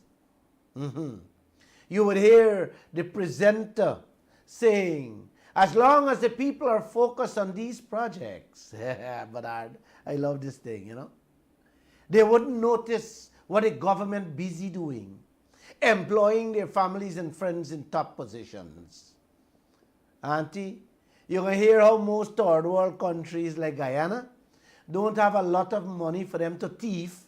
You would hear the presenter saying, as long as the people are focused on these projects, but I love this thing, you know. They wouldn't notice what a government busy doing, employing their families and friends in top positions. Auntie, you're going to hear how most third world countries like Guyana don't have a lot of money for them to thief,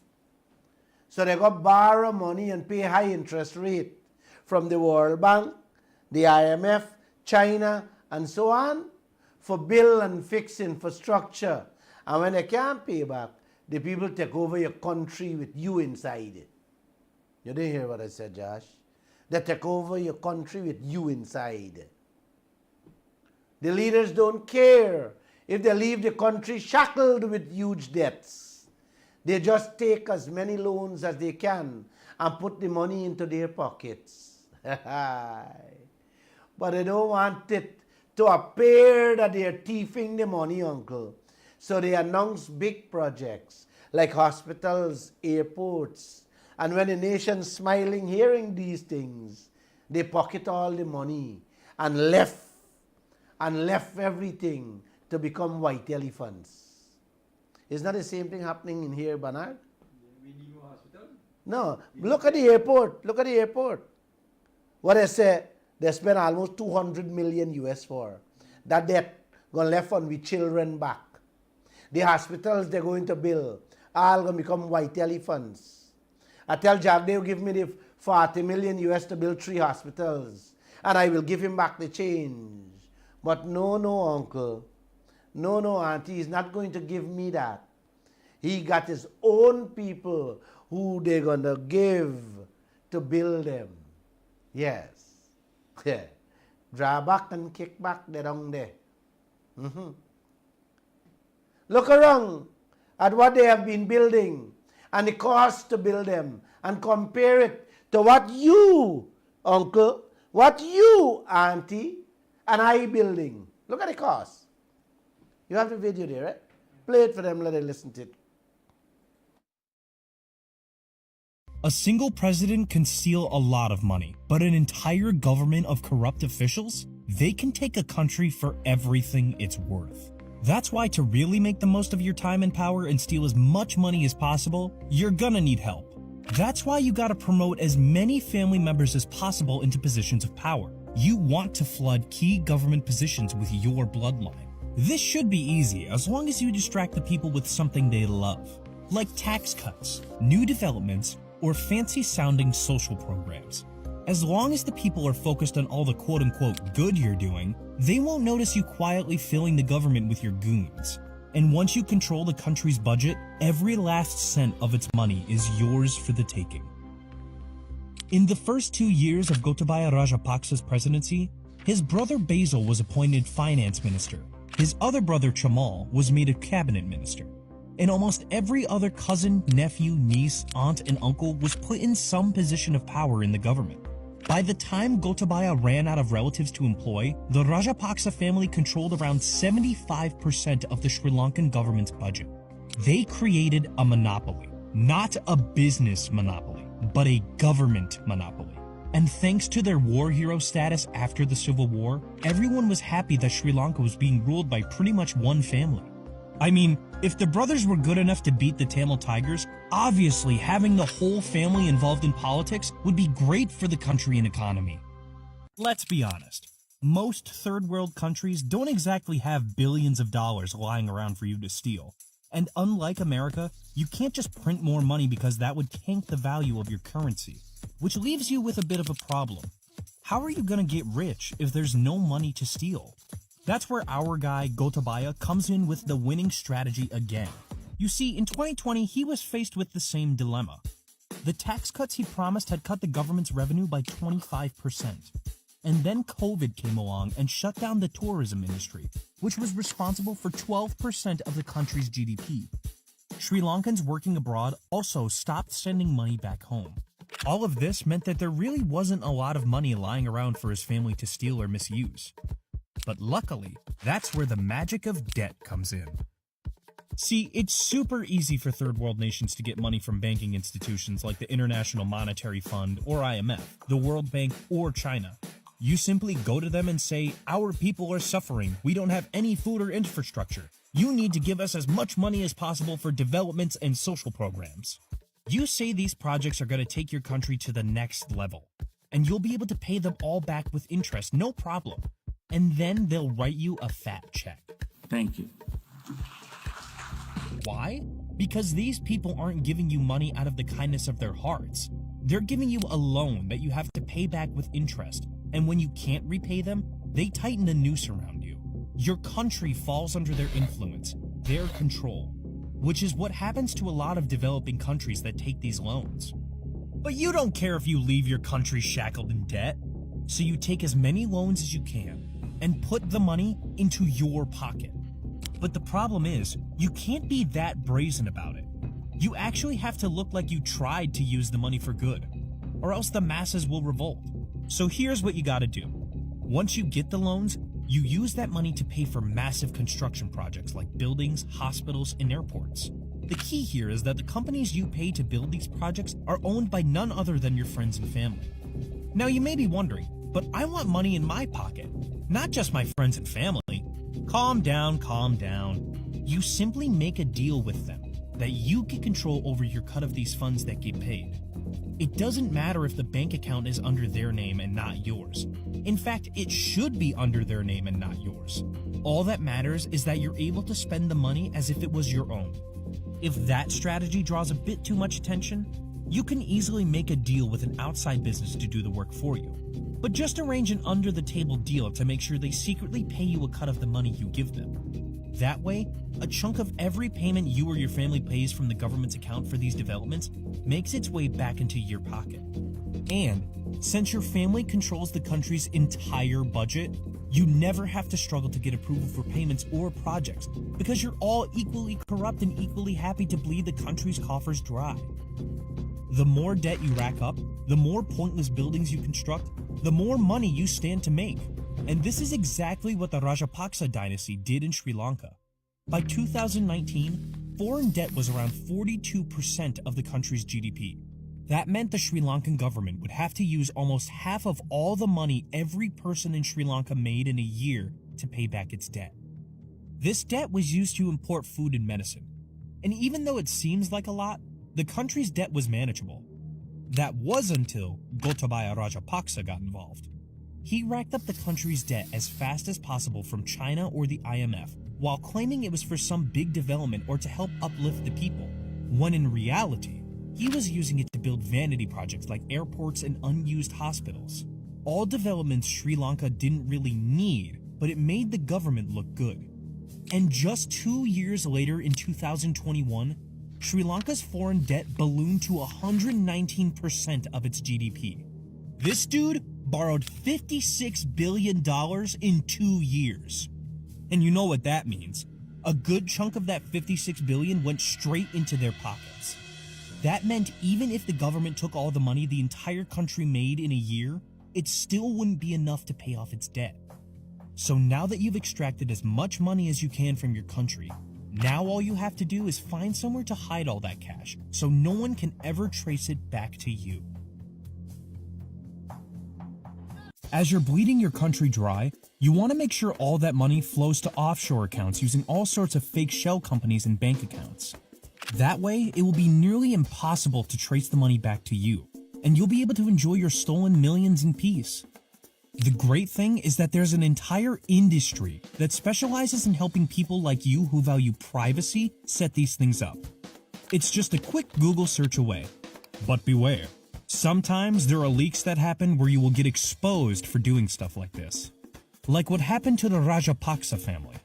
so they go borrow money and pay high interest rate from the World Bank, the IMF, China, and so on, for build and fix infrastructure. And when they can't pay back, the people take over your country with you inside it. You didn't hear what I said, Josh? They take over your country with you inside. The leaders don't care if they leave the country shackled with huge debts. They just take as many loans as they can and put the money into their pockets. But they don't want it to appear that they are thieving the money, Uncle. So they announce big projects like hospitals, airports. And when the nation's smiling hearing these things, they pocket all the money and left everything to become white elephants. Isn't that the same thing happening in here, Bernard? We need more hospital? No. Look at the airport. Look at the airport. What I say, they spent almost 200 million US for. That debt going left on with children back. The hospitals they're going to build all going to become white elephants. I tell Jack they'll give me the 40 million US to build 3 hospitals and I will give him back the change. But no, Uncle. No, Auntie, he's not going to give me that. He got his own people who they're going to give to build them. Yes. Yeah. Draw back and kick back, they're down there. Look around at what they have been building and the cost to build them and compare it to what you, Uncle, what you, Auntie, and I building. Look at the cost. You have the video there, right? Play it for them, let them listen to it. A single president can steal a lot of money, but an entire government of corrupt officials, they can take a country for everything it's worth. That's why to really make the most of your time and power and steal as much money as possible, you're gonna need help. That's why you gotta promote as many family members as possible into positions of power. You want to flood key government positions with your bloodline. This should be easy as long as you distract the people with something they love, like tax cuts, new developments, or fancy-sounding social programs. As long as the people are focused on all the quote-unquote good you're doing, they won't notice you quietly filling the government with your goons. And once you control the country's budget, every last cent of its money is yours for the taking. In the first 2 years of Gotabaya Rajapaksa's presidency, his brother Basil was appointed finance minister, His other brother Chamal was made a cabinet minister. And almost every other cousin, nephew, niece, aunt, and uncle was put in some position of power in the government. By the time Gotabaya ran out of relatives to employ, the Rajapaksa family controlled around 75% of the Sri Lankan government's budget. They created a monopoly, not a business monopoly, but a government monopoly. And thanks to their war hero status after the Civil War, everyone was happy that Sri Lanka was being ruled by pretty much one family. I mean, if the brothers were good enough to beat the Tamil Tigers, obviously having the whole family involved in politics would be great for the country and economy. Let's be honest. Most third world countries don't exactly have billions of dollars lying around for you to steal. And unlike America, you can't just print more money because that would tank the value of your currency, which leaves you with a bit of a problem. How are you gonna get rich if there's no money to steal? That's where our guy, Gotabaya, comes in with the winning strategy again. You see, in 2020, he was faced with the same dilemma. The tax cuts he promised had cut the government's revenue by 25%. And then COVID came along and shut down the tourism industry, which was responsible for 12% of the country's GDP. Sri Lankans working abroad also stopped sending money back home. All of this meant that there really wasn't a lot of money lying around for his family to steal or misuse. But luckily, that's where the magic of debt comes in. See, it's super easy for third world nations to get money from banking institutions like the International Monetary Fund or IMF, the World Bank, or China. You simply go to them and say, "Our people are suffering. We don't have any food or infrastructure. You need to give us as much money as possible for developments and social programs." You say these projects are going to take your country to the next level, and you'll be able to pay them all back with interest, no problem. And then they'll write you a fat check. Thank you. Why? Because these people aren't giving you money out of the kindness of their hearts. They're giving you a loan that you have to pay back with interest, and when you can't repay them, they tighten a noose around you. Your country falls under their influence, their control, which is what happens to a lot of developing countries that take these loans. But you don't care if you leave your country shackled in debt, so you take as many loans as you can and put the money into your pocket. But the problem is, you can't be that brazen about it. You actually have to look like you tried to use the money for good, or else the masses will revolt. So here's what you gotta do. Once you get the loans, you use that money to pay for massive construction projects like buildings, hospitals, and airports. The key here is that the companies you pay to build these projects are owned by none other than your friends and family. Now you may be wondering, but I want money in my pocket, not just my friends and family. Calm down, calm down. You simply make a deal with them that you get control over your cut of these funds that get paid. It doesn't matter if the bank account is under their name and not yours. In fact, it should be under their name and not yours. All that matters is that you're able to spend the money as if it was your own. If that strategy draws a bit too much attention, you can easily make a deal with an outside business to do the work for you. But just arrange an under-the-table deal to make sure they secretly pay you a cut of the money you give them. That way, a chunk of every payment you or your family pays from the government's account for these developments makes its way back into your pocket. And since your family controls the country's entire budget, you never have to struggle to get approval for payments or projects because you're all equally corrupt and equally happy to bleed the country's coffers dry. The more debt you rack up, the more pointless buildings you construct, the more money you stand to make. And this is exactly what the Rajapaksa dynasty did in Sri Lanka. By 2019, foreign debt was around 42% of the country's GDP. That meant the Sri Lankan government would have to use almost half of all the money every person in Sri Lanka made in a year to pay back its debt. This debt was used to import food and medicine. And even though it seems like a lot, the country's debt was manageable. That was until Gotabaya Rajapaksa got involved. He racked up the country's debt as fast as possible from China or the IMF, while claiming it was for some big development or to help uplift the people, when in reality, he was using it to build vanity projects like airports and unused hospitals. All developments Sri Lanka didn't really need, but it made the government look good. And just 2 years later in 2021, Sri Lanka's foreign debt ballooned to 119% of its GDP. This dude borrowed $56 billion in 2 years. And you know what that means. A good chunk of that $56 billion went straight into their pockets. That meant even if the government took all the money the entire country made in a year, it still wouldn't be enough to pay off its debt. So now that you've extracted as much money as you can from your country, now all you have to do is find somewhere to hide all that cash so no one can ever trace it back to you. As you're bleeding your country dry, you want to make sure all that money flows to offshore accounts using all sorts of fake shell companies and bank accounts. That way, it will be nearly impossible to trace the money back to you, and you'll be able to enjoy your stolen millions in peace. The great thing is that there's an entire industry that specializes in helping people like you who value privacy set these things up. It's just a quick Google search away. But beware, sometimes there are leaks that happen where you will get exposed for doing stuff like this. Like what happened to the Rajapaksa family.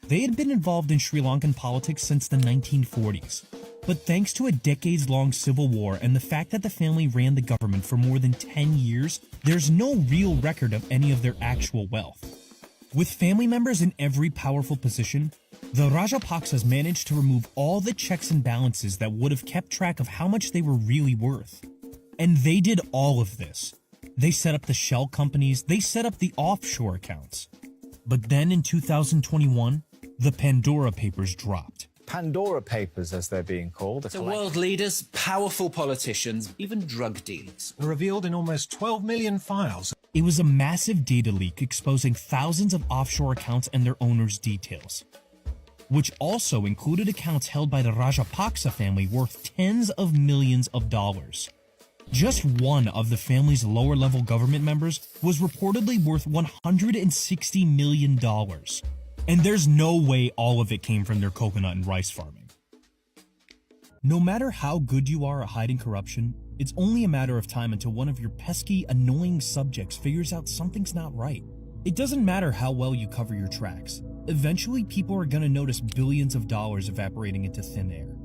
They had been involved in Sri Lankan politics since the 1940s. But thanks to a decades-long civil war and the fact that the family ran the government for more than 10 years, there's no real record of any of their actual wealth. With family members in every powerful position, the Rajapaksas managed to remove all the checks and balances that would have kept track of how much they were really worth. And they did all of this. They set up the shell companies, they set up the offshore accounts. But then in 2021, the Pandora Papers dropped. Pandora Papers, as they're being called. So world leaders, powerful politicians, even drug dealers Were revealed in almost 12 million files. It was a massive data leak exposing thousands of offshore accounts and their owners' details, which also included accounts held by the Rajapaksa family worth tens of millions of dollars. Just one of the family's lower-level government members was reportedly worth $160 million. And there's no way all of it came from their coconut and rice farming. No matter how good you are at hiding corruption, it's only a matter of time until one of your pesky, annoying subjects figures out something's not right. It doesn't matter how well you cover your tracks. Eventually, people are gonna notice billions of dollars evaporating into thin air.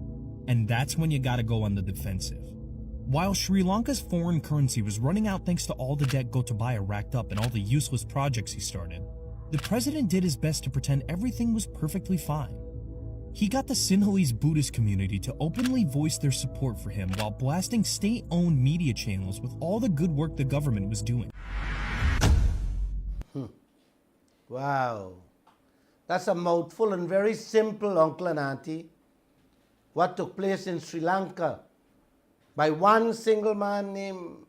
And that's when you gotta go on the defensive. While Sri Lanka's foreign currency was running out thanks to all the debt Gotabaya racked up and all the useless projects he started, the president did his best to pretend everything was perfectly fine. He got the Sinhalese Buddhist community to openly voice their support for him while blasting state-owned media channels with all the good work the government was doing. Wow. That's a mouthful and very simple, Uncle and Auntie. What took place in Sri Lanka by one single man named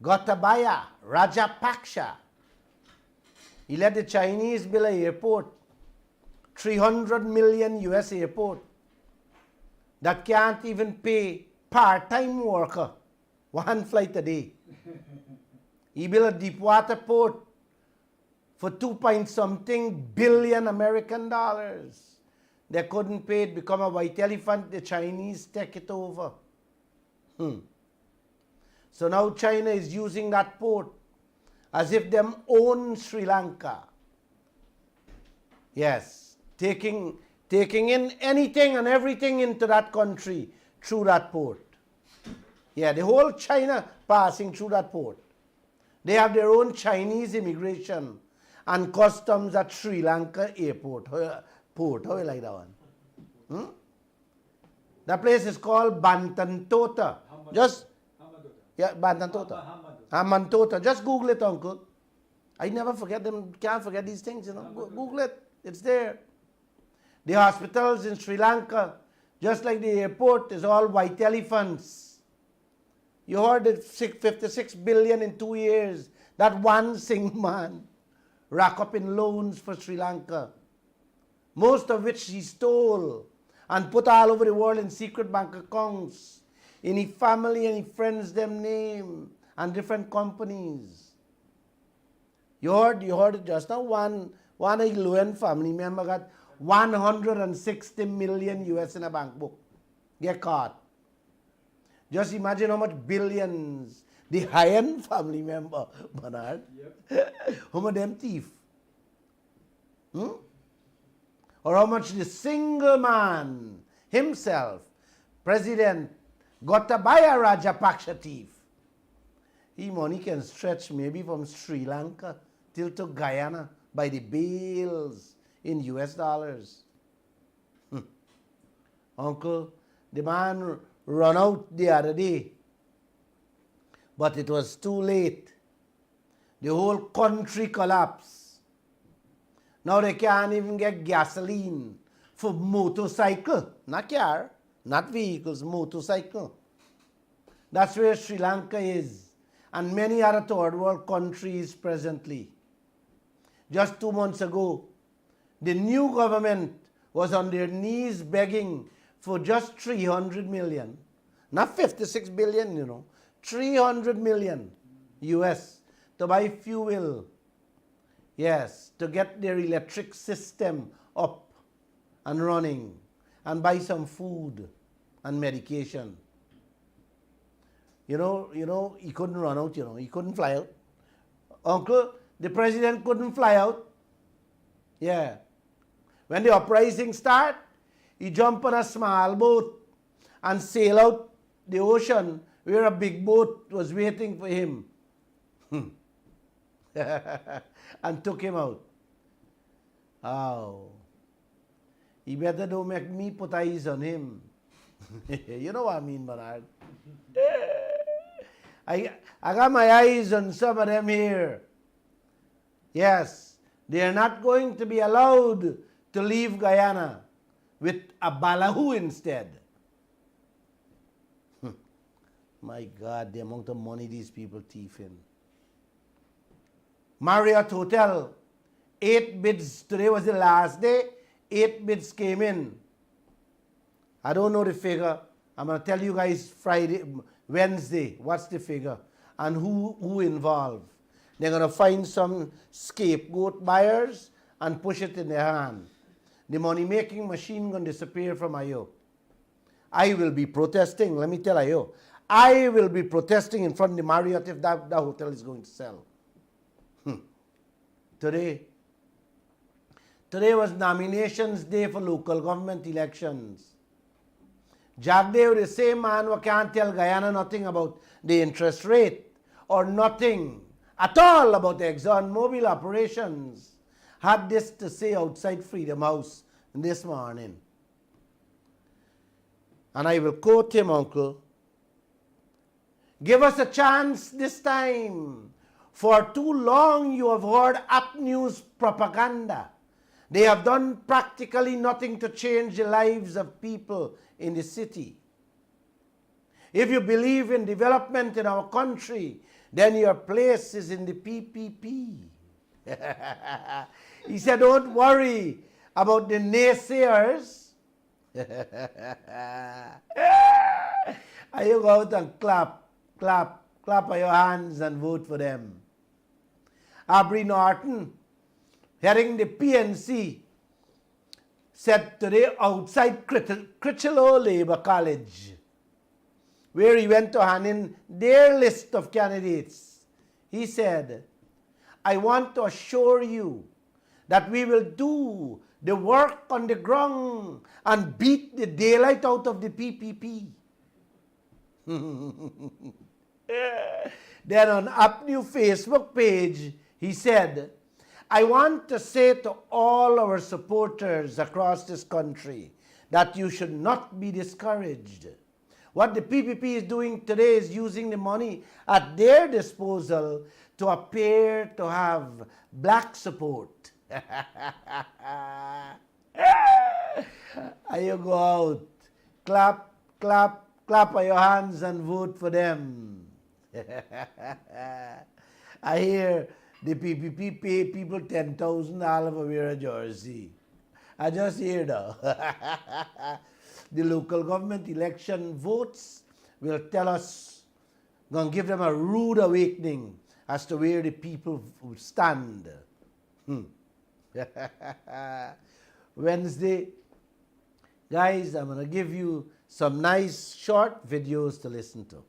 Gotabaya Rajapaksa. He let the Chinese build an airport, 300 million US airport, that can't even pay part-time worker one flight a day. He built a deep water port for 2-point-something billion American dollars. They couldn't pay it, become a white elephant, the Chinese take it over. So now China is using that port as if them own Sri Lanka. Yes, taking in anything and everything into that country through that port. Yeah, the whole China passing through that port. They have their own Chinese immigration and customs at Sri Lanka airport. Port, how you like that one? That place is called Bantantota. Just, yeah, Bantantota. Hamantota. Just Google it, Uncle. I never forget them, can't forget these things, you know. Google it, it's there. The hospitals in Sri Lanka, just like the airport, is all white elephants. You heard it, 56 billion in 2 years. That one single man rack up in loans for Sri Lanka, most of which he stole and put all over the world in secret bank accounts, in his family and his friends them name, and different companies. You heard it just now. One Iloan family member got 160 million US in a bank book. Get caught. Just imagine how much billions the high-end family member, Bernard. Yep. How much them thief? Or how much the single man himself, President Gotabaya Rajapaksa thief. His money can stretch maybe from Sri Lanka till to Guyana by the bales. in US dollars. Uncle, the man run out the other day, but it was too late. The whole country collapsed. Now they can't even get gasoline for motorcycle, not car, not vehicles, motorcycle. That's where Sri Lanka is, and many other third world countries presently. Just 2 months ago, the new government was on their knees begging for just 300 million, not 56 billion, 300 million US to buy fuel. Yes, to get their electric system up and running and buy some food and medication. He couldn't run out, he couldn't fly out. Uncle, the president couldn't fly out. Yeah. When the uprising start, he jumped on a small boat and sail out the ocean where a big boat was waiting for him. And took him out. Oh. He better don't make me put eyes on him. You know what I mean, Bernard? I got my eyes on some of them here. Yes, they are not going to be allowed to leave Guyana with a ballahu instead. My God, the amount of money these people thief in. Marriott Hotel, 8 bids. Today was the last day. 8 bids came in. I don't know the figure. I'm going to tell you guys Wednesday, what's the figure and who involved. They're going to find some scapegoat buyers and push it in their hand. The money-making machine going to disappear from Ayo. I will be protesting, let me tell you. I will be protesting in front of the Marriott if that hotel is going to sell. Today was nominations day for local government elections. Jagdev, the same man who can't tell Guyana nothing about the interest rate or nothing at all about the ExxonMobil operations, had this to say outside Freedom House this morning. And I will quote him, Uncle. Give us a chance this time. For too long you have heard up news propaganda. They have done practically nothing to change the lives of people in the city. If you believe in development in our country, then your place is in the PPP. He said, don't worry about the naysayers. And you go out and clap on your hands and vote for them. Aubrey Norton, heading the PNC, said today outside Critchlow Labour College, where he went to hand in their list of candidates. He said, I want to assure you that we will do the work on the ground and beat the daylight out of the PPP. Then on UpNew Facebook page, he said, I want to say to all our supporters across this country that you should not be discouraged. What the PPP is doing today is using the money at their disposal to appear to have black support. And you go out, clap on your hands and vote for them. I hear the PPP pay people $10,000 for wear a jersey. I just hear that. The local government election votes will tell us, going to give them a rude awakening as to where the people stand. Wednesday, guys, I'm going to give you some nice short videos to listen to.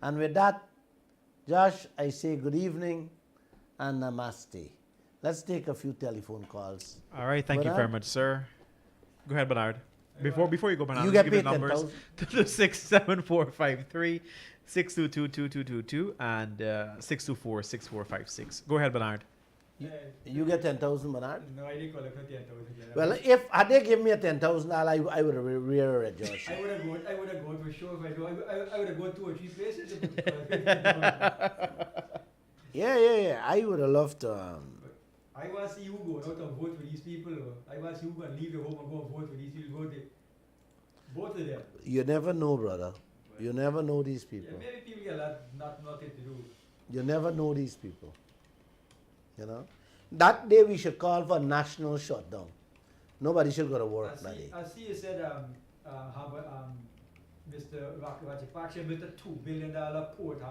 And with that, Josh, I say good evening and namaste. Let's take a few telephone calls. All right, thank you very much, sir. Go ahead, Bernard. Before you go, Bernard, You let's get give the paid numbers to the 67453 622 2222 and 624 6456. Go ahead, Bernard. You get 10,000, Bernard? No, I didn't collect 10,000 yet. Well, if had they give me a 10,000, I would have rear a judge. I would have gone for sure. If I do, I would have gone 2 or 3 places. To collect 10,000. Yeah. I would have loved to. I want to see you go out and vote for these people. I want to see you go and leave your home and go and vote for these people. Both of them. You never know, brother. You never know these Yeah, people. maybe people get a lot nothing to do. You never know these people. You know? That day we should call for national shutdown. Nobody should go to work that day. I see you said, Mr. Rajapaksa built a $2 billion port,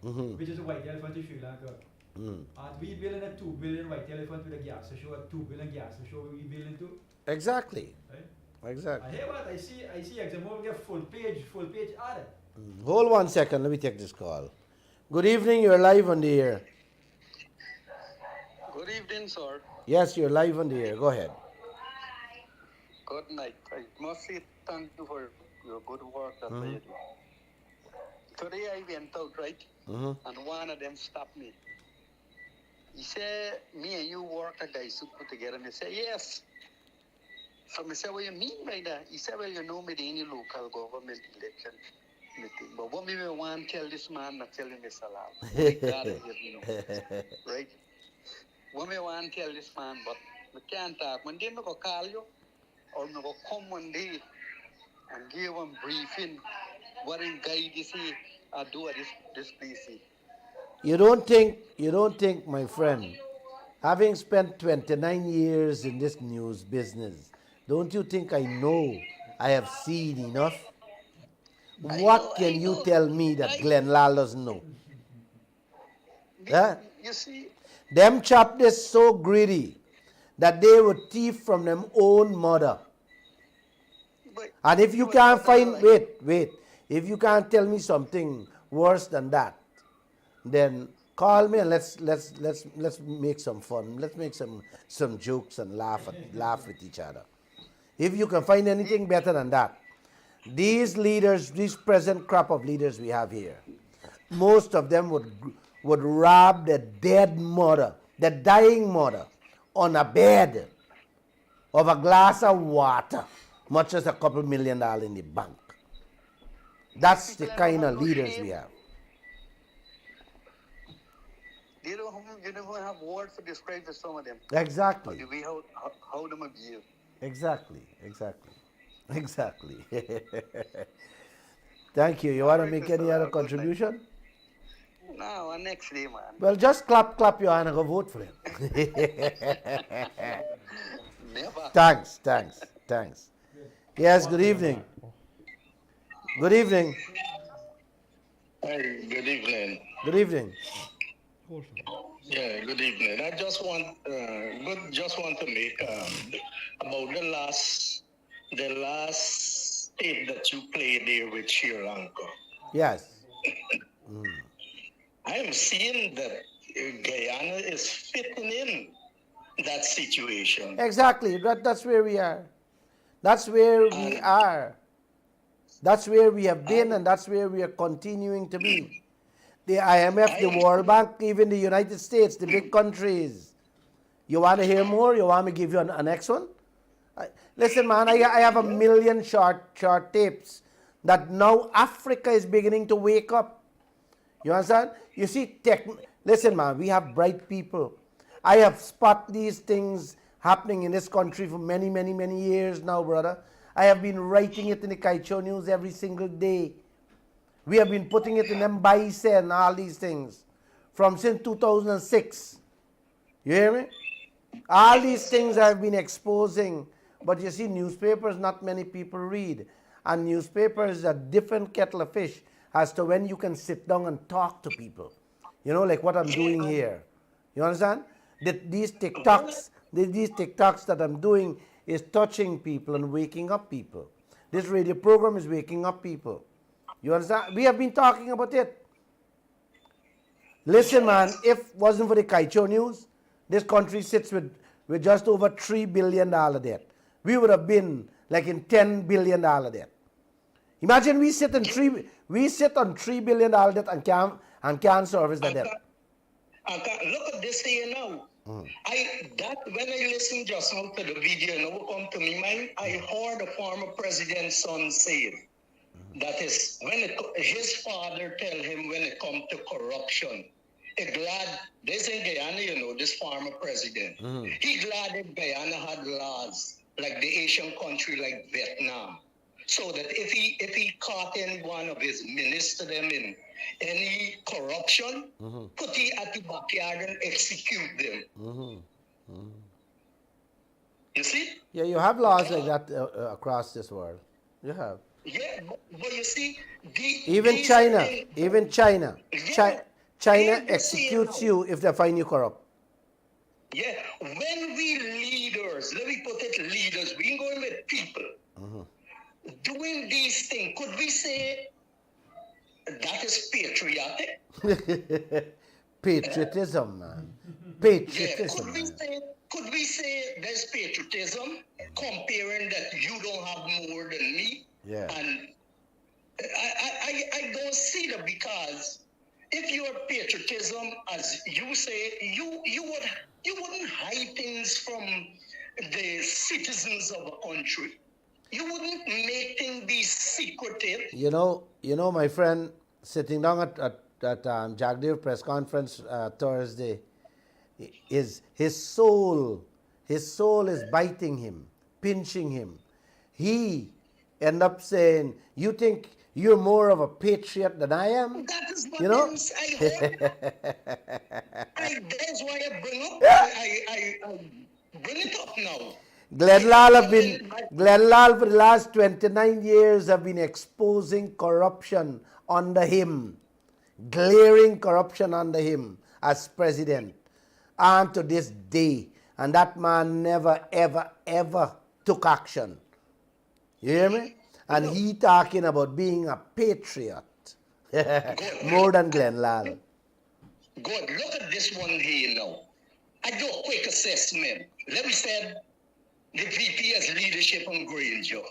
Mhm. which is a white elephant to Sri Lanka. And we building a $2 billion white elephant with a gas to show a $2 billion gas to show we building too. Exactly. Right? Exactly. I hear what I see example get full page added. Hold 1 second. Let me take this call. Good evening. You're live on the air. Good evening, sir. Yes, you're live on the air. Go ahead. Good night. I must say thank you for your good work that you do. Today I went out, right? And one of them stopped me. He said, me and you work a guys to put together. And I said, yes. So I said, what do you mean by that? He said, well, you know me, the any local government election meeting. But what me want to tell this man, not tell him Mr. Lall. God, right? What me want to tell this man, but we can't talk. One day I go call you, or I go come one day and give him briefing what in guide you see I do at this place. You don't think, my friend, having spent 29 years in this news business, don't you think I know I have seen enough? What can you tell me that Glenn Lall doesn't know? Huh? You see, Them chap is so greedy that they would thief from them own mother. And if you can't find, wait, if you can't tell me something worse than that, then call me and let's make some fun. Let's make some jokes and laugh with each other. If you can find anything better than that, these leaders, this present crop of leaders we have here, most of them would rob the dead mother, the dying mother, on a bed of a glass of water, much as a couple $1 million in the bank. That's the kind of leaders we have. You don't have words to describe some of them. Exactly. The way how them behave. Exactly. Thank you. You want to make any other contribution? No, next day, man. Well, just clap your hand and go vote for him. Never. Thanks. Yes, good evening. Good evening. Hey, good evening. Good evening. Yeah, good evening. I just want to make about the last tape that you played there with Sri Lanka. Yes. I am seeing that Guyana is fitting in that situation. Exactly. That's where we are. That's where we are. That's where we have been, and that's where we are continuing to be. The IMF, the World Bank, even the United States, the big countries. You want to hear more? You want me to give you an next one? Listen, man, I have 1 million short tapes that now Africa is beginning to wake up. You understand? You see, listen, man, we have bright people. I have spot these things happening in this country for many, many, many years now, brother. I have been writing it in the Kaieteur News every single day. We have been putting it in Mbaise and all these things since 2006. You hear me? All these things I've been exposing. But you see, newspapers, not many people read. And newspapers are different kettle of fish as to when you can sit down and talk to people. You know, like what I'm doing here. You understand? These TikToks that I'm doing is touching people and waking up people. This radio program is waking up people. You understand? We have been talking about it. Listen, man, if it wasn't for the Kaieteur News, this country sits with just over $3 billion debt. We would have been like in $10 billion debt. Imagine we sit on $3 billion debt and can't service the debt. Look at this here now. When I listened just now to the video, what come to my mind, I heard the former president's son say that is when his father tell him when it comes to corruption, he glad this in Guyana, this former president. He glad that Guyana had laws like the Asian country like Vietnam. So that if he caught any one of his ministers them in any corruption, put he at the backyard and execute them. You see? Yeah, you have laws like that across this world. You have. Yeah, but you see, Even China, China executes you if they find you corrupt. Yeah, when we leaders, let me put it leaders, we going with people doing these things, could we say that is patriotic? Patriotism, man. Patriotism. Yeah, could we say there's patriotism comparing that you don't have more than me? Yeah. And I don't see that, because if your patriotism, as you say, you wouldn't hide things from the citizens of a country. You wouldn't make things be secretive. You know, my friend, sitting down at Jagdev press conference Thursday, his soul is biting him, pinching him. He end up saying, "You think you're more of a patriot than I am?" That is what you know. that's why I bring up. I bring it up now. Glenn Lall for the last 29 years have been exposing corruption under him, glaring corruption under him as president, and to this day, and that man never ever ever took action. You hear me? And he talking about being a patriot more than Glenn Lall. Good. Look at this one here now. I do a quick assessment. Let me say the VP as leadership on Granger.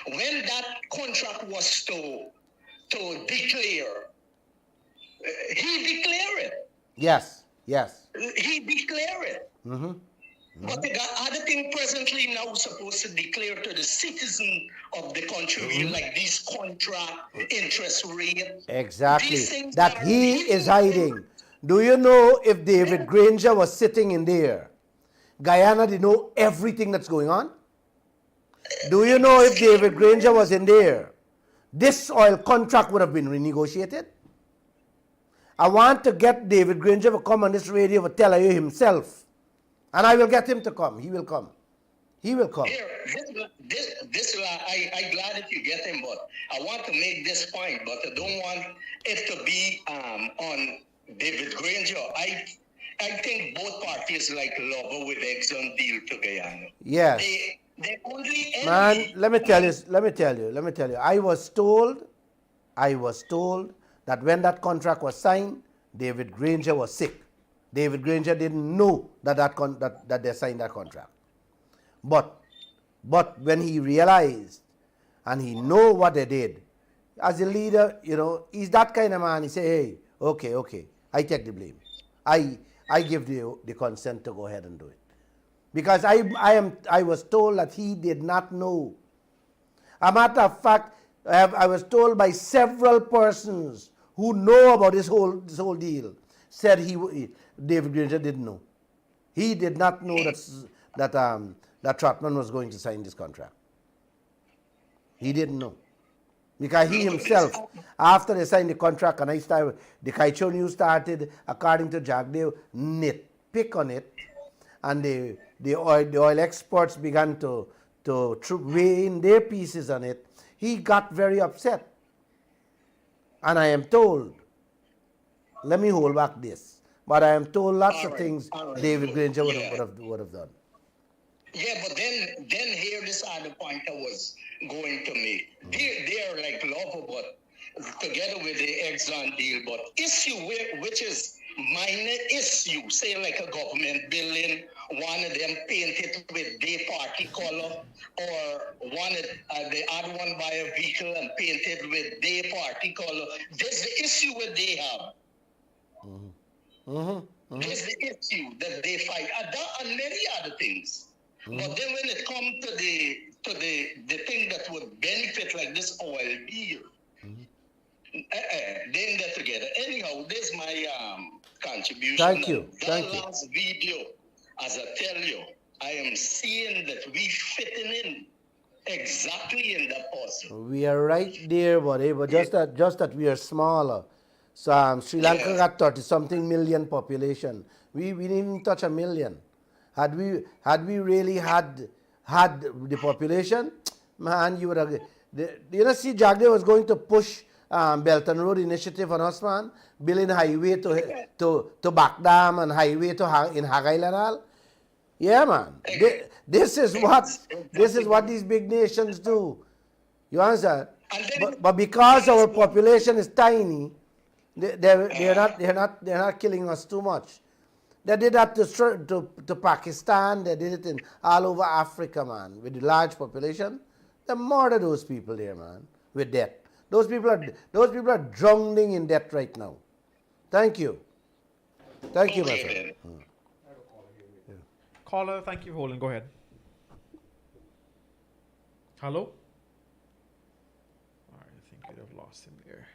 When that contract was to declare, he declared it. Yes. He declared it. But the other thing presently now supposed to declare to the citizen of the country, like these contract interest rate. Exactly. That he is hiding. Do you know if David Granger was sitting in there, Guyana did know everything that's going on? Do you know if David Granger was in there, this oil contract would have been renegotiated? I want to get David Granger to come on this radio to tell you himself. And I will get him to come. He will come. He will come. Here, I'm glad that you get him, but I want to make this point, but I don't want it to be on David Granger. I think both parties like lover with Exxon deal to Guyana. Yes. They only Man, let me tell you. I was told that when that contract was signed, David Granger was sick. David Granger didn't know that they signed that contract. But when he realized and he know what they did, as a leader, he's that kind of man. He say, "Hey, okay, I take the blame. I give the consent to go ahead and do it." Because I was told that he did not know. A matter of fact, I was told by several persons who know about this whole deal, said David Granger didn't know. He did not know that Trotman was going to sign this contract. He didn't know. Because he himself, after they signed the contract, and the Kaieteur News started, according to Jagdev, nitpick on it, and the oil exports began to weigh in their pieces on it, he got very upset. And I am told, let me hold back this, but I am told lots of things David Granger would have done. Yeah, but then here this other point I was going to make. They're like love, but together with the Exxon deal, but issue which is minor issue, say like a government building, one of them painted with their party color, or the other one buy a vehicle and painted with their party color. That's the issue what they have. is the issue that they fight, and many other things. But then when it comes to the thing that would benefit like this oil deal, they get together. Anyhow, this is my contribution. Thank you. That last video, as I tell you, I am seeing that we fitting in exactly in that puzzle. We are right there, buddy, but just that we are smaller. So Sri Lanka got 30-something million population. We didn't even touch 1 million. Had we really had the population, man, you would have. You know, see, Jagde was going to push Belt and Road Initiative on us, man, building highway to Bakdam and highway in Hagail and all. Yeah, man. This is what these big nations do. You understand? But because our population is tiny, they're not killing us too much. They did that to Pakistan. They did it in all over Africa, man, with the large population. They murder those people there, man, with debt. Those people are drowning in debt right now. Thank you. Thank you, my friend. Caller, thank you for holding. Go ahead. Hello? All right, I think you'd have lost him there.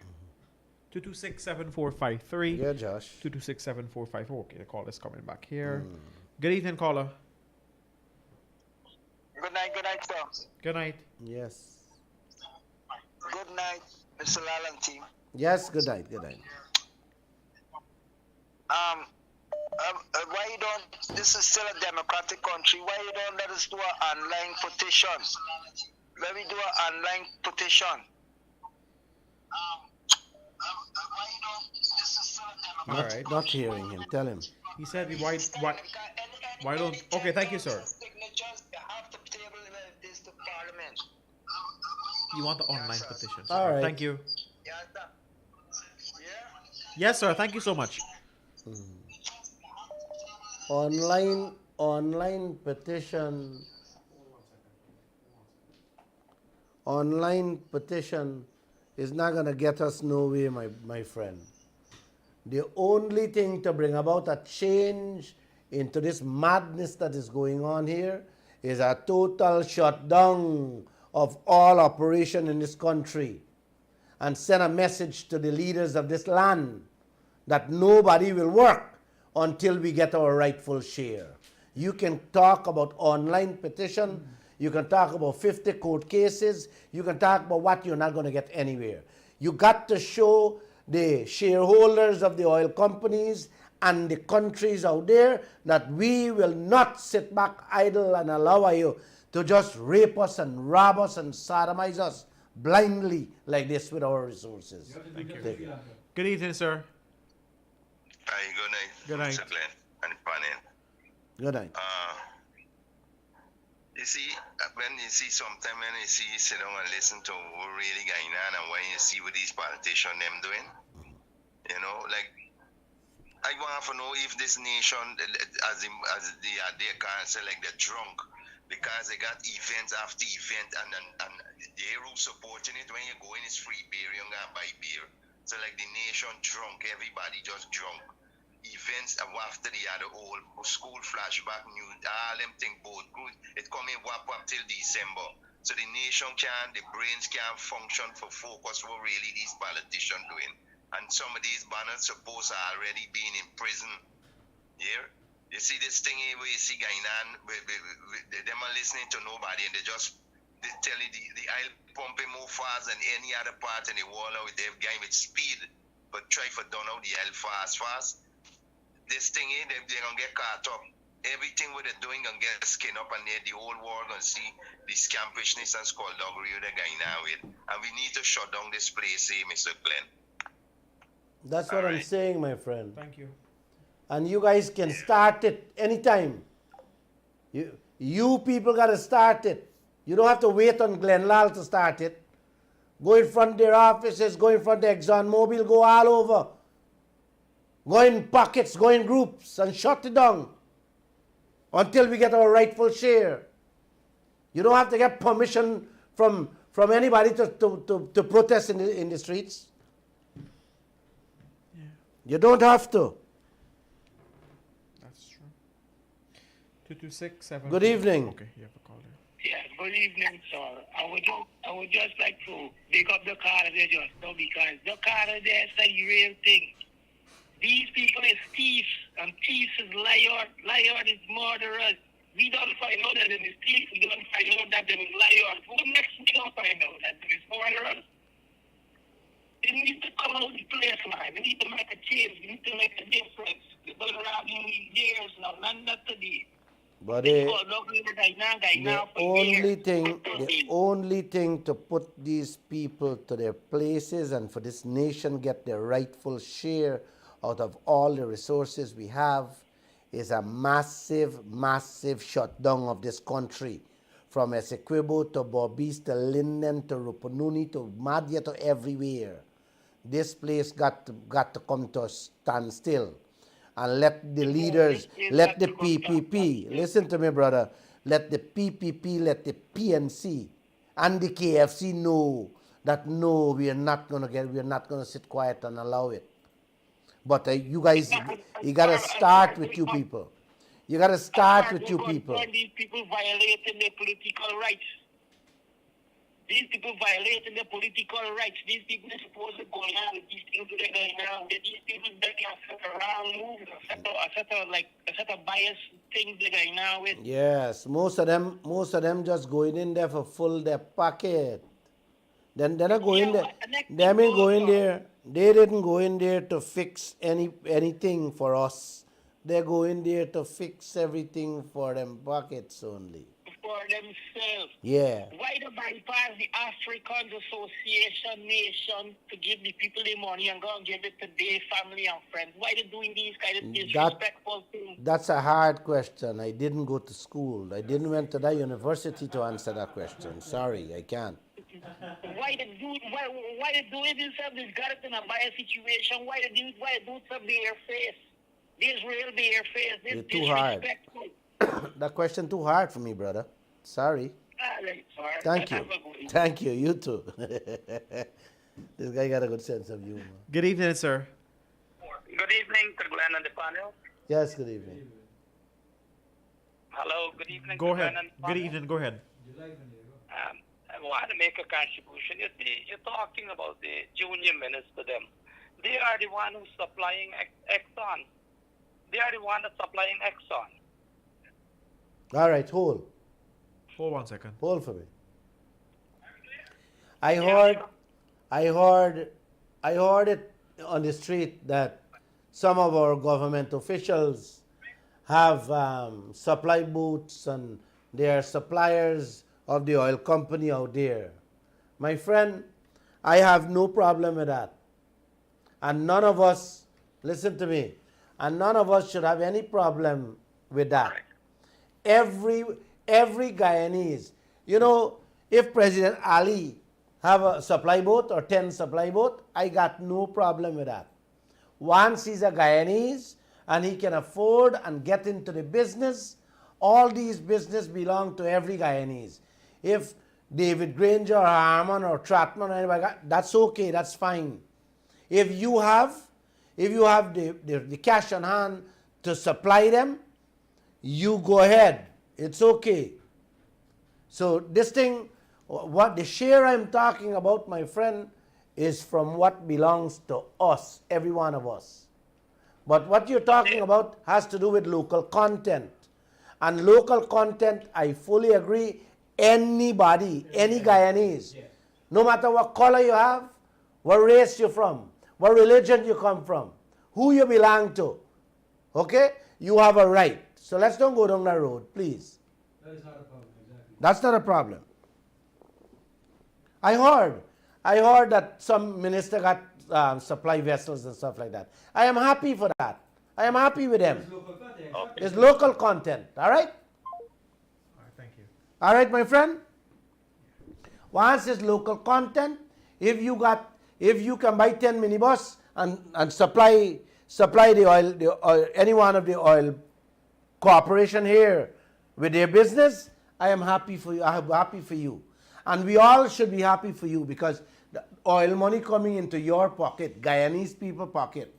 226-7453. Yeah, Josh. 226-7454. Okay, the call is coming back here. Good evening, caller. Good night, sir. Good night. Yes. Good night, Mr. Lall and team. Yes, good night. Why you don't, this is still a democratic country, why you don't let us do an online petition? Let me do an online petition. Why you don't, this is still a democratic Not hearing him. Tell him. He said, why don't, okay, thank you, sir. signatures, you have to table this to Parliament. You want the online petition. All right. Thank you. Yeah, sir. Yes, sir. Thank you so much. Online petition. Online petition is not going to get us nowhere, my friend. The only thing to bring about a change into this madness that is going on here is a total shutdown of all operation in this country, and send a message to the leaders of this land that nobody will work until we get our rightful share. You can talk about online petition, you can talk about 50 court cases, you can talk about what you're not going to get anywhere. You got to show the shareholders of the oil companies and the countries out there that we will not sit back idle and allow you to just rape us and rob us and sodomize us blindly like this with our resources. Thank you. Good evening, sir. Hi, good night. Good night. Mr. Glenn and Panin. Good night. You see, sometimes when you see, sit down and listen to what really going on, and when you see what these politicians them doing, you know, like, I want to know if this nation, as they can say, like, they're drunk, because they got events after event, and they're who supporting it. When you go in, it's free beer, you can buy beer. So like the nation drunk, everybody just drunk. Events after the other old school flashback news, all them thing both good. It come in wap till December. So the nation the brains can't function for focus what really these politicians doing. And some of these banners supposed to already being in prison. Yeah? You see this thing here where you see going on, them are listening to nobody, and they tell you the oil pumping more fast than any other part in the world with their game with speed, but try for done out the oil fast. This thing here, they're gonna get caught up. Everything what they're doing gonna get skin up, and the whole world gonna see the scampishness and skullduggery they're going on with. And we need to shut down this place here, Mr. Glenn. That's what I'm saying, my friend. Thank you. And you guys can start it anytime. You people got to start it. You don't have to wait on Glenn Lall to start it. Go in front of their offices, go in front of Exxon Mobil, go all over. Go in pockets, go in groups, and shut it down until we get our rightful share. You don't have to get permission from anybody to protest in the streets. Yeah. You don't have to. 226-7. Good evening. Okay, you have a call there. Yes, good evening, sir. I would just like to pick up the card there just now because the card there is the real thing. These people is thieves, and thieves is liar. Liar is murderers. We don't find out that them is thieves. We don't find out that them is liars. Who next we don't find out that them is murderers? They need to come out of the place, man. They need to make a change. They need to make a difference. They've been around years now, none of today. But the only thing to put these people to their places and for this nation get their rightful share out of all the resources we have is a massive, massive shutdown of this country. From Essequibo to Bobis to Linden to Rupununi to Madhya to everywhere. This place got to come to a standstill. And let the leaders, let the PPP, listen to me, brother, let the PPP, let the PNC and the KFC know that no, we're not going to sit quiet and allow it. But you guys, you got to start with you people. You got to start with you people. These people violating their political rights. These people violating their political rights. These people are supposed to go on with these things that they're going on. These people that can set a wrong move, a set of bias things they're going on with. Yes, most of them just going in there for full their pocket. Then they're not going there. They ain't going there. They didn't go in there to fix anything for us. They're going there to fix everything for them pockets only. For themselves. Yeah. Why do bypass the African Association nation to give the people the money and go and give it to their family and friends? Why are they doing these kind of disrespectful things? That's a hard question. I didn't go to school. I didn't went to that university to answer that question. Sorry, I can't. Why they do it themselves? They got it in a bad situation. Why they do it to bare face? This real bare face. This It's too hard. That question too hard for me, brother. Sorry. Sorry. Thank you. Thank you. You too. This guy got a good sense of humor. Good evening, sir. Good evening to Glenn and the panel. Yes, good evening. Hello, good evening. Go ahead. Good evening. Go ahead. I want to make a contribution. You see, you're talking about the junior minister, them. They are the one who's supplying Exxon. They are the one that's supplying Exxon. All right, hold. Hold 1 second. Hold for me. I heard it on the street that some of our government officials have supply boats and they are suppliers of the oil company out there. My friend, I have no problem with that. And none of us, listen to me, and none of us should have any problem with that. Every Guyanese, you know, if President Ali have a supply boat or 10 supply boat, I got no problem with that. Once he's a Guyanese and he can afford and get into the business, all these business belong to every Guyanese. If David Granger or Harmon or Trotman or anybody, that's okay, that's fine. If you have the cash on hand to supply them, you go ahead. It's okay. So this thing, what the share I'm talking about, my friend, is from what belongs to us, every one of us. But what you're talking about has to do with local content. And local content, I fully agree, anybody, any Guyanese, no matter what color you have, what race you're from, what religion you come from, who you belong to, okay? You have a right. So let's don't go down that road, please. That is not a problem, exactly. That's not a problem. I heard that some minister got supply vessels and stuff like that. I am happy for that. I am happy with them. It's local content, all right? All right, thank you. All right, my friend? Once it's local content, if you can buy 10 minibus and supply the oil, any one of the oil corporation here with their business, I am happy for you. I am happy for you. And we all should be happy for you because the oil money coming into your pocket, Guyanese people pocket.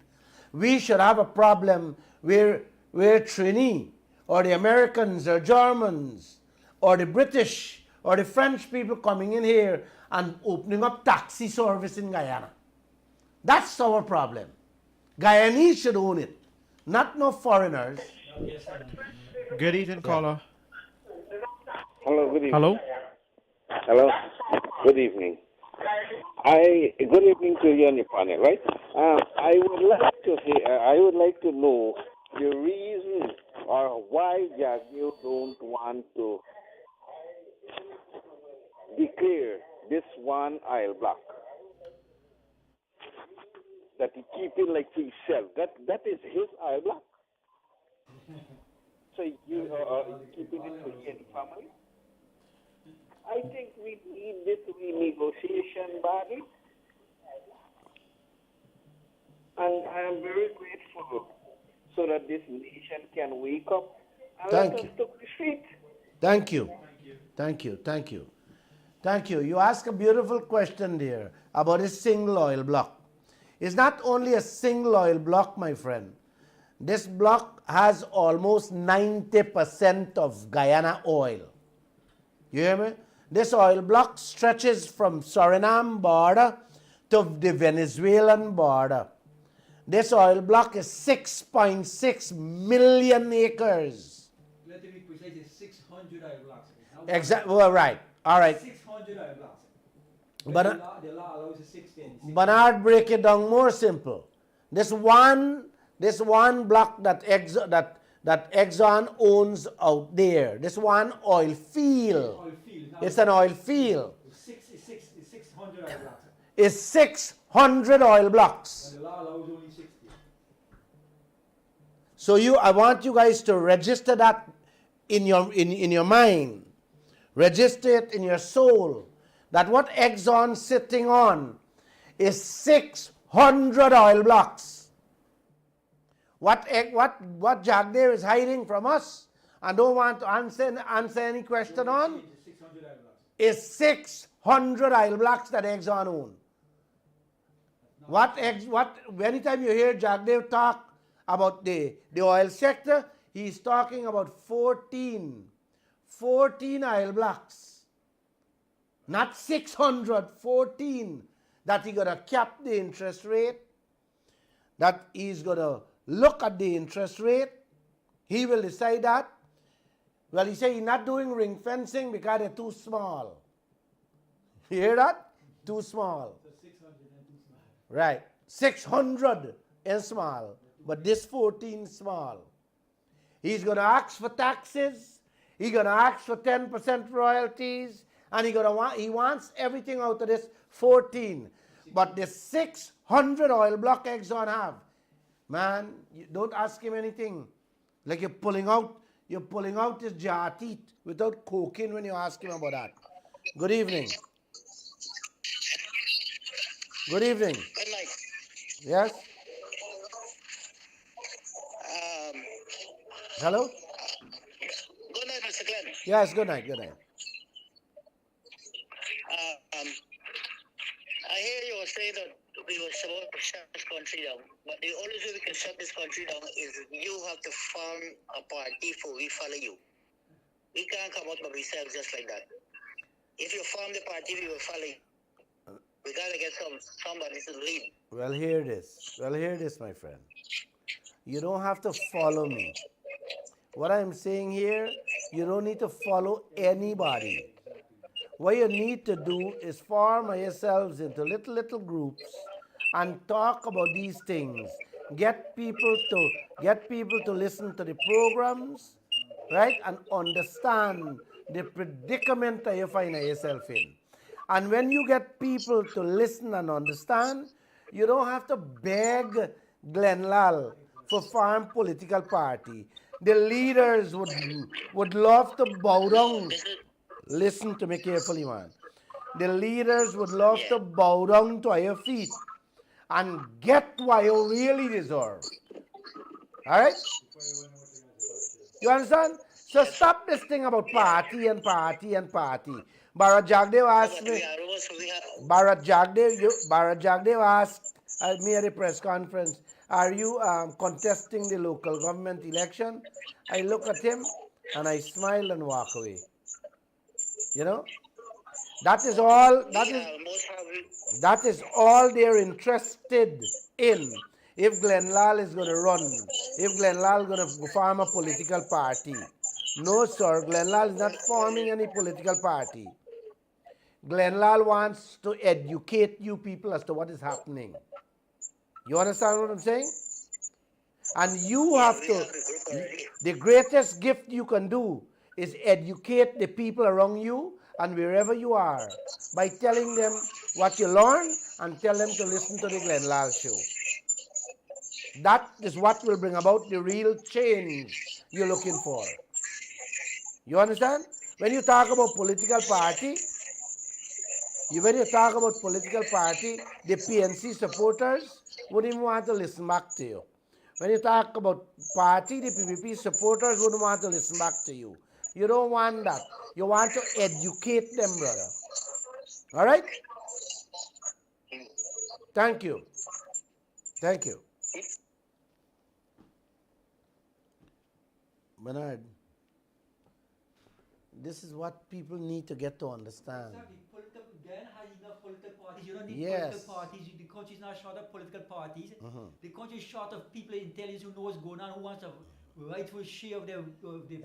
We should have a problem where Trini, or the Americans or Germans or the British or the French people coming in here and opening up taxi service in Guyana. That's our problem. Guyanese should own it, not no foreigners. Good evening, caller. Hello, good evening. Hello. Hello, good evening. Good evening to you and your panel, right? I would like to know the reason or why you don't want to declare this one oil block that he keep it like to himself. That is his oil block. So you keeping it for you and the family. I think we need this renegotiation body, and I am very grateful so that this nation can wake up and let us to the street. Thank you. Thank you. Thank you. Thank you. You ask a beautiful question there about a single oil block. It's not only a single oil block, my friend. This block has almost 90% of Guyana oil. You hear me? This oil block stretches from Suriname border to the Venezuelan border. This oil block is 6.6 million acres. Let me be precise, it's 600 oil blocks. Exactly. Well, right. All right. 600 oil blocks. But the law allows 60. Bernard, break it down more simple. This one block that Exxon owns out there. This one oil field. It's an oil field. 600 oil blocks. It's 600 oil blocks. And the law allows only 60. So I want you guys to register that in your mind. Register it in your soul. That what Exxon's sitting on is 600 oil blocks. What Jagdev is hiding from us and don't want to answer any question on is 600 oil blocks that Exxon own. Anytime you hear Jagdev talk about the oil sector, he's talking about 14 oil blocks. Not 600, 14. That he's going to cap the interest rate. That he's going to look at the interest rate. He will decide that. Well, he said he's not doing ring fencing because they're too small. You hear that? Too small. So 600 and too small. Right. 600 is small, but this 14 small. He's going to ask for taxes. He's going to ask for 10% royalties. And he wants everything out of this 14. But the 600 oil block Exxon have, man, you don't ask him anything. Like you're pulling out his jaw teeth without coking when you ask him about that. Good evening. Good evening. Good night. Yes? Hello? Good night, Mr. Glenn. Yes, good night, good night. I hear you were saying that we were supposed to shut this country down, but the only way we can shut this country down is you have to form a party for we follow you. We can't come out by ourselves just like that. If you form the party, we will follow you. We gotta get somebody to lead. Well, hear this. My friend. You don't have to follow me. What I'm saying here, you don't need to follow anybody. What you need to do is form yourselves into little groups and talk about these things. Get people to listen to the programs, right? And understand the predicament that you find yourself in. And when you get people to listen and understand, you don't have to beg Lall for farm political party. The leaders would love to bow down. Listen to me carefully, man. The leaders would love to bow down to your feet and get what you really deserve. All right? You understand? So stop this thing about party and party and party. Bharat Jagdev asked me. Bharat Jagdev asked me at a press conference, are you contesting the local government election? I look at him and I smile and walk away. You know? That is all that is all they're interested in. If Glenn Lall is going to run, if Glenn Lall is going to form a political party. No, sir, Glenn Lall is not forming any political party. Glenn Lall wants to educate you people as to what is happening. You understand what I'm saying? And you have to, the greatest gift you can do is educate the people around you and wherever you are by telling them what you learn and tell them to listen to the Glenn Lall show. That is what will bring about the real change you're looking for. You understand? When you talk about political party, the PNC supporters wouldn't even want to listen back to you. When you talk about party, the PPP supporters wouldn't want to listen back to you. You don't want that. You want to educate them, brother. All right? Thank you. Thank you. Bernard, this is what people need to get to understand. Exactly. Then has enough political parties. You don't need Yes. political parties. The country is not short of political parties. The country is short of people in intelligence who know what's going on, who wants a rightful share of their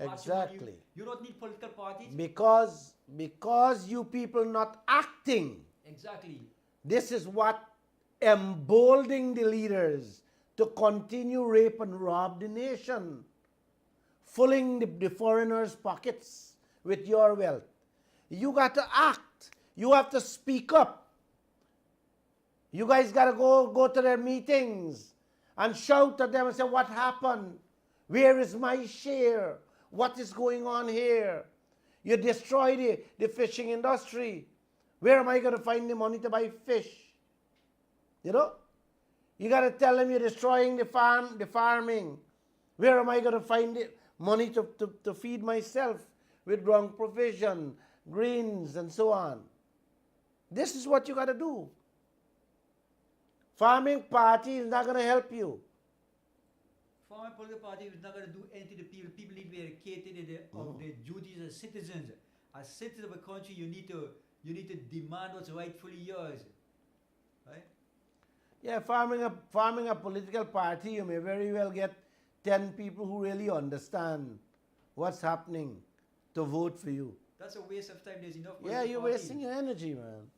Exactly. You don't need political parties. Because you people not acting. Exactly. This is what emboldening the leaders to continue rape and rob the nation, filling the foreigners' pockets with your wealth. You got to act. You have to speak up. You guys got to go to their meetings and shout at them and say, what happened? Where is my share? What is going on here? You destroy the fishing industry. Where am I going to find the money to buy fish? You know? You got to tell them you're destroying the farming. Where am I going to find the money to feed myself with wrong provision, greens, and so on? This is what you got to do. Farming party is not going to help you. Farming political party is not going to do anything to people. People need to be educated of their duties as citizens. As citizens of a country, you need to demand what's rightfully yours. Right? Yeah, forming a political party, you may very well get 10 people who really understand what's happening to vote for you. That's a waste of time. There's enough. Yeah, you're wasting your energy, man.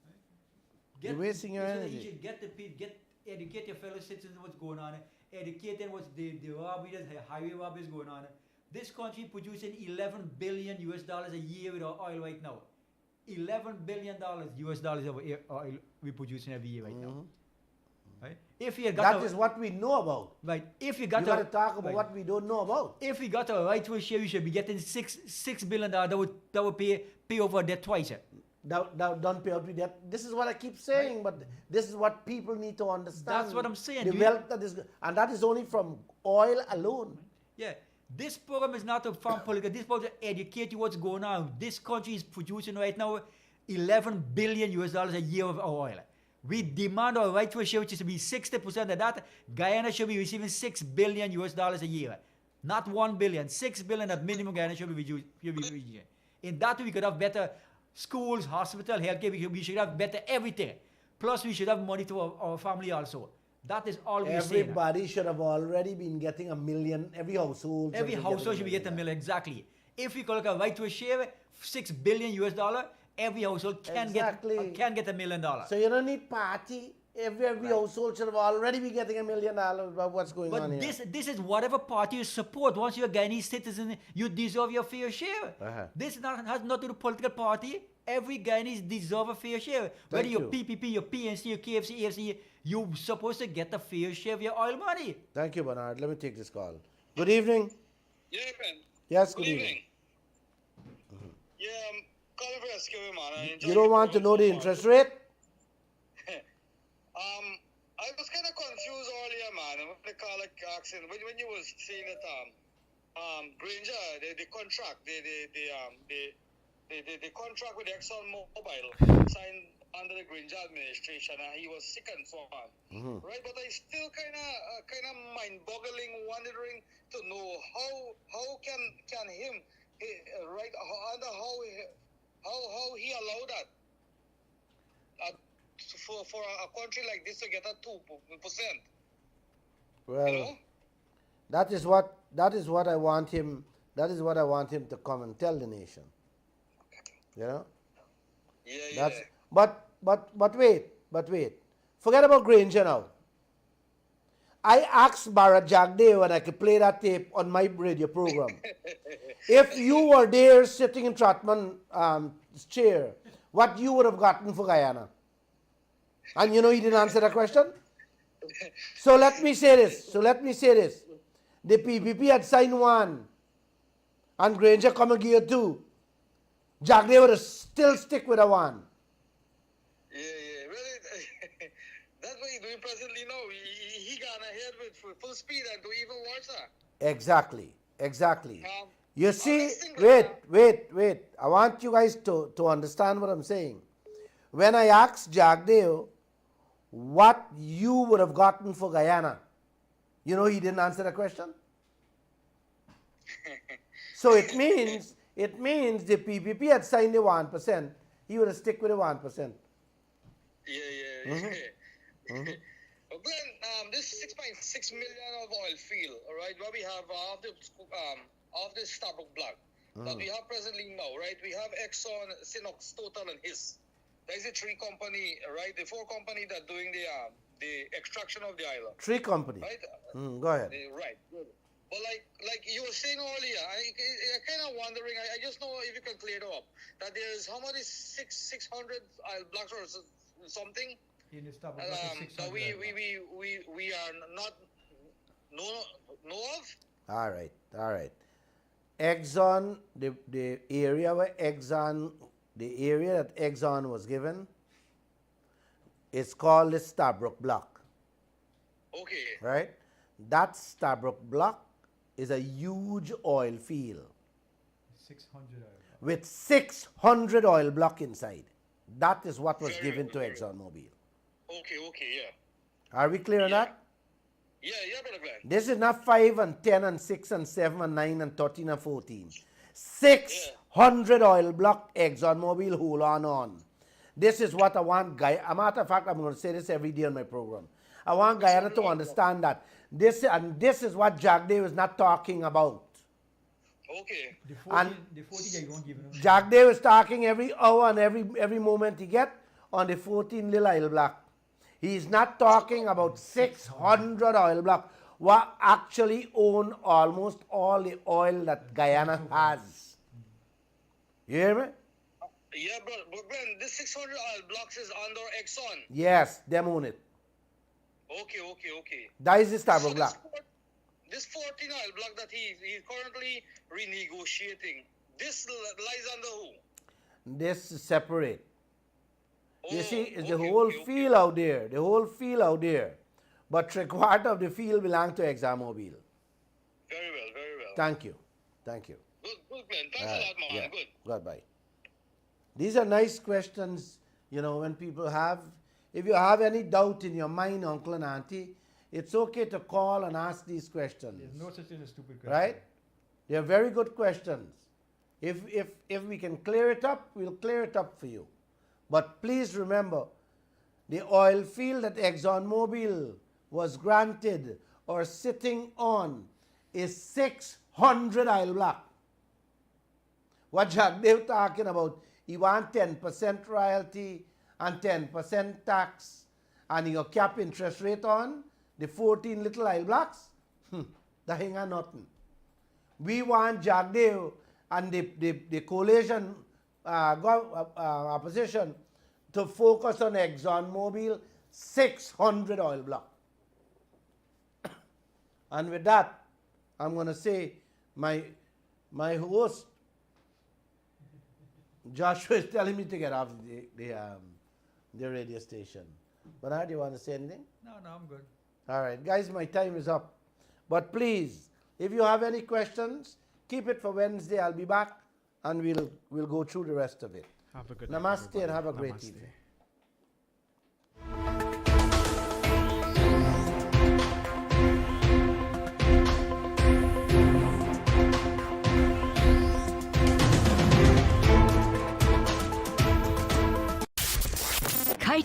You're wasting your energy. You should educate your fellow citizens what's going on. Educate them what's the robbery, the highway robberies going on. This country producing $11 billion a year with our oil right now. $11 billion of oil we're producing every year right now. Right? If you got that is what we know about. Right. If you got to talk about what we don't know about. If we got a rightful share, we should be getting $6 billion. That would pay over debt twice. Don't pay out with debt. This is what I keep saying, but this is what people need to understand. That's what I'm saying. The wealth that is, and that is only from oil alone. Yeah. This program is not to farm political. This program is to educate you what's going on. This country is producing right now $11 billion a year of oil. We demand our rightful share, which is to be 60% of that. Guyana should be receiving $6 billion a year. Not $1 billion. $6 billion at minimum Guyana should be receiving. In that we could have better schools, hospital, healthcare. We should have better everything. Plus we should have money to our family also. That is all we're saying. Everybody should have already been getting $1 million. Every household. Every household should be getting $1 million, exactly. If we collect a right to a share, $6 billion, every household can get $1 million. So you don't need party. Every household should have already be getting $1 million about what's going on here. But this is whatever party you support. Once you're a Guyanese citizen, you deserve your fair share. This has nothing to do with political party. Every Guyanese deserve a fair share. Whether you're PPP, your PNC, your KFC, AFC, you're supposed to get a fair share of your oil money. Thank you, Bernard. Let me take this call. Good evening. Yeah, Ben. Yes, good evening. Yeah, calling for a skill, man. You don't want to know the interest rate? I was kind of confused earlier, man. When the caller asking when you was saying that Granger, the contract, the contract with Exxon Mobil signed under the Granger administration, and he was second for one, right? But I still kind of mind-boggling, wondering to know how can him right under how he allowed that for a country like this to get a 2%. Well, You know? that is what I want him. That is what I want him to come and tell the nation. You know. Yeah. But wait. Forget about Granger now. I asked Barra Jagdeo when I could play that tape on my radio program. If you were there sitting in Trotman's chair, what you would have gotten for Guyana? And you know he didn't answer that question? So let me say this. The PPP had signed one, and Granger come and give you two. Jagdeo would have still stick with a one. Yeah. Well, that's what he's doing presently now. He got ahead with full speed and do even worse. Exactly. You see, wait. I want you guys to understand what I'm saying. When I asked Jagdeo what you would have gotten for Guyana, you know he didn't answer the question. So it means the PPP had signed the 1%. He would have stick with the 1%. Yeah. Well, Glenn, this 6.6 million of oil field, all right, what we have off the Stabroek block that we have presently now, right? We have Exxon, Sinox, Total, and His. There's the three company, right? The four company that doing the extraction of the island. Three company. Right? Go ahead. Right. Good. But like you were saying earlier, I kind of wondering. I just know if you can clear it up. That there's how many 600 blocks or something. In the Stabroek block is 600 that we are not know of. All right. Exxon, the area that Exxon was given is called the Stabroek block. Okay. Right? That Stabroek block is a huge oil field. 600 oil block. With 600 oil block inside. That is what was given to ExxonMobil. Okay, yeah. Are we clear on that? Yeah, Brother Glenn. This is not 5 and 10 and 6 and 7 and 9 and 13 and 14. 600 oil block ExxonMobil hold on. This is what I want Guyana. As a matter of fact, I'm going to say this every day on my program. I want Guyana to understand that this is what Jagdeo is not talking about. Okay. The 40 they won't give him. Jagdeo is talking every hour and every moment he get on the 14 little oil block. He's not talking about 600 oil block, what actually own almost all the oil that Guyana has. You hear me? Yeah, but Glenn, this 600 oil blocks is under Exxon. Yes, them own it. Okay. That is the Stabroek block. This 14 oil block that he's currently renegotiating, this lies under who? This is separate. You see, it's the whole field out there. But 3/4 of the field belongs to ExxonMobil. Very well. Thank you. Good, Glenn. Thanks a lot, man. Yeah. Good. Goodbye. These are nice questions, when people have. If you have any doubt in your mind, uncle and auntie, it's okay to call and ask these questions. There's no such thing as stupid question. Right? They're very good questions. If we can clear it up, we'll clear it up for you. But please remember, the oil field that ExxonMobil was granted or sitting on is 600 oil block. What Jagdeo talking about, he want 10% royalty and 10% tax, and you cap interest rate on the 14 little oil blocks. That ain't got nothing. We want Jagdeo and the coalition opposition to focus on ExxonMobil 600 oil block. And with that, I'm going to say my host Joshua is telling me to get off the radio station. Bernard, do you want to say anything? No, I'm good. All right, guys, my time is up. But please, if you have any questions, keep it for Wednesday. I'll be back, and we'll go through the rest of it. Have a good night, Namaste everybody. and have a great Namaste. evening.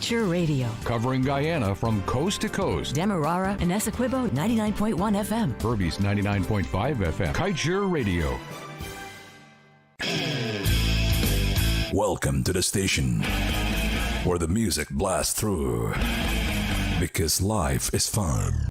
Kaieteur Radio. Covering Guyana from coast to coast. Demerara and Essequibo 99.1 FM. Berbice 99.5 FM. Kaieteur Radio. Welcome to the station where the music blasts through, because life is fun.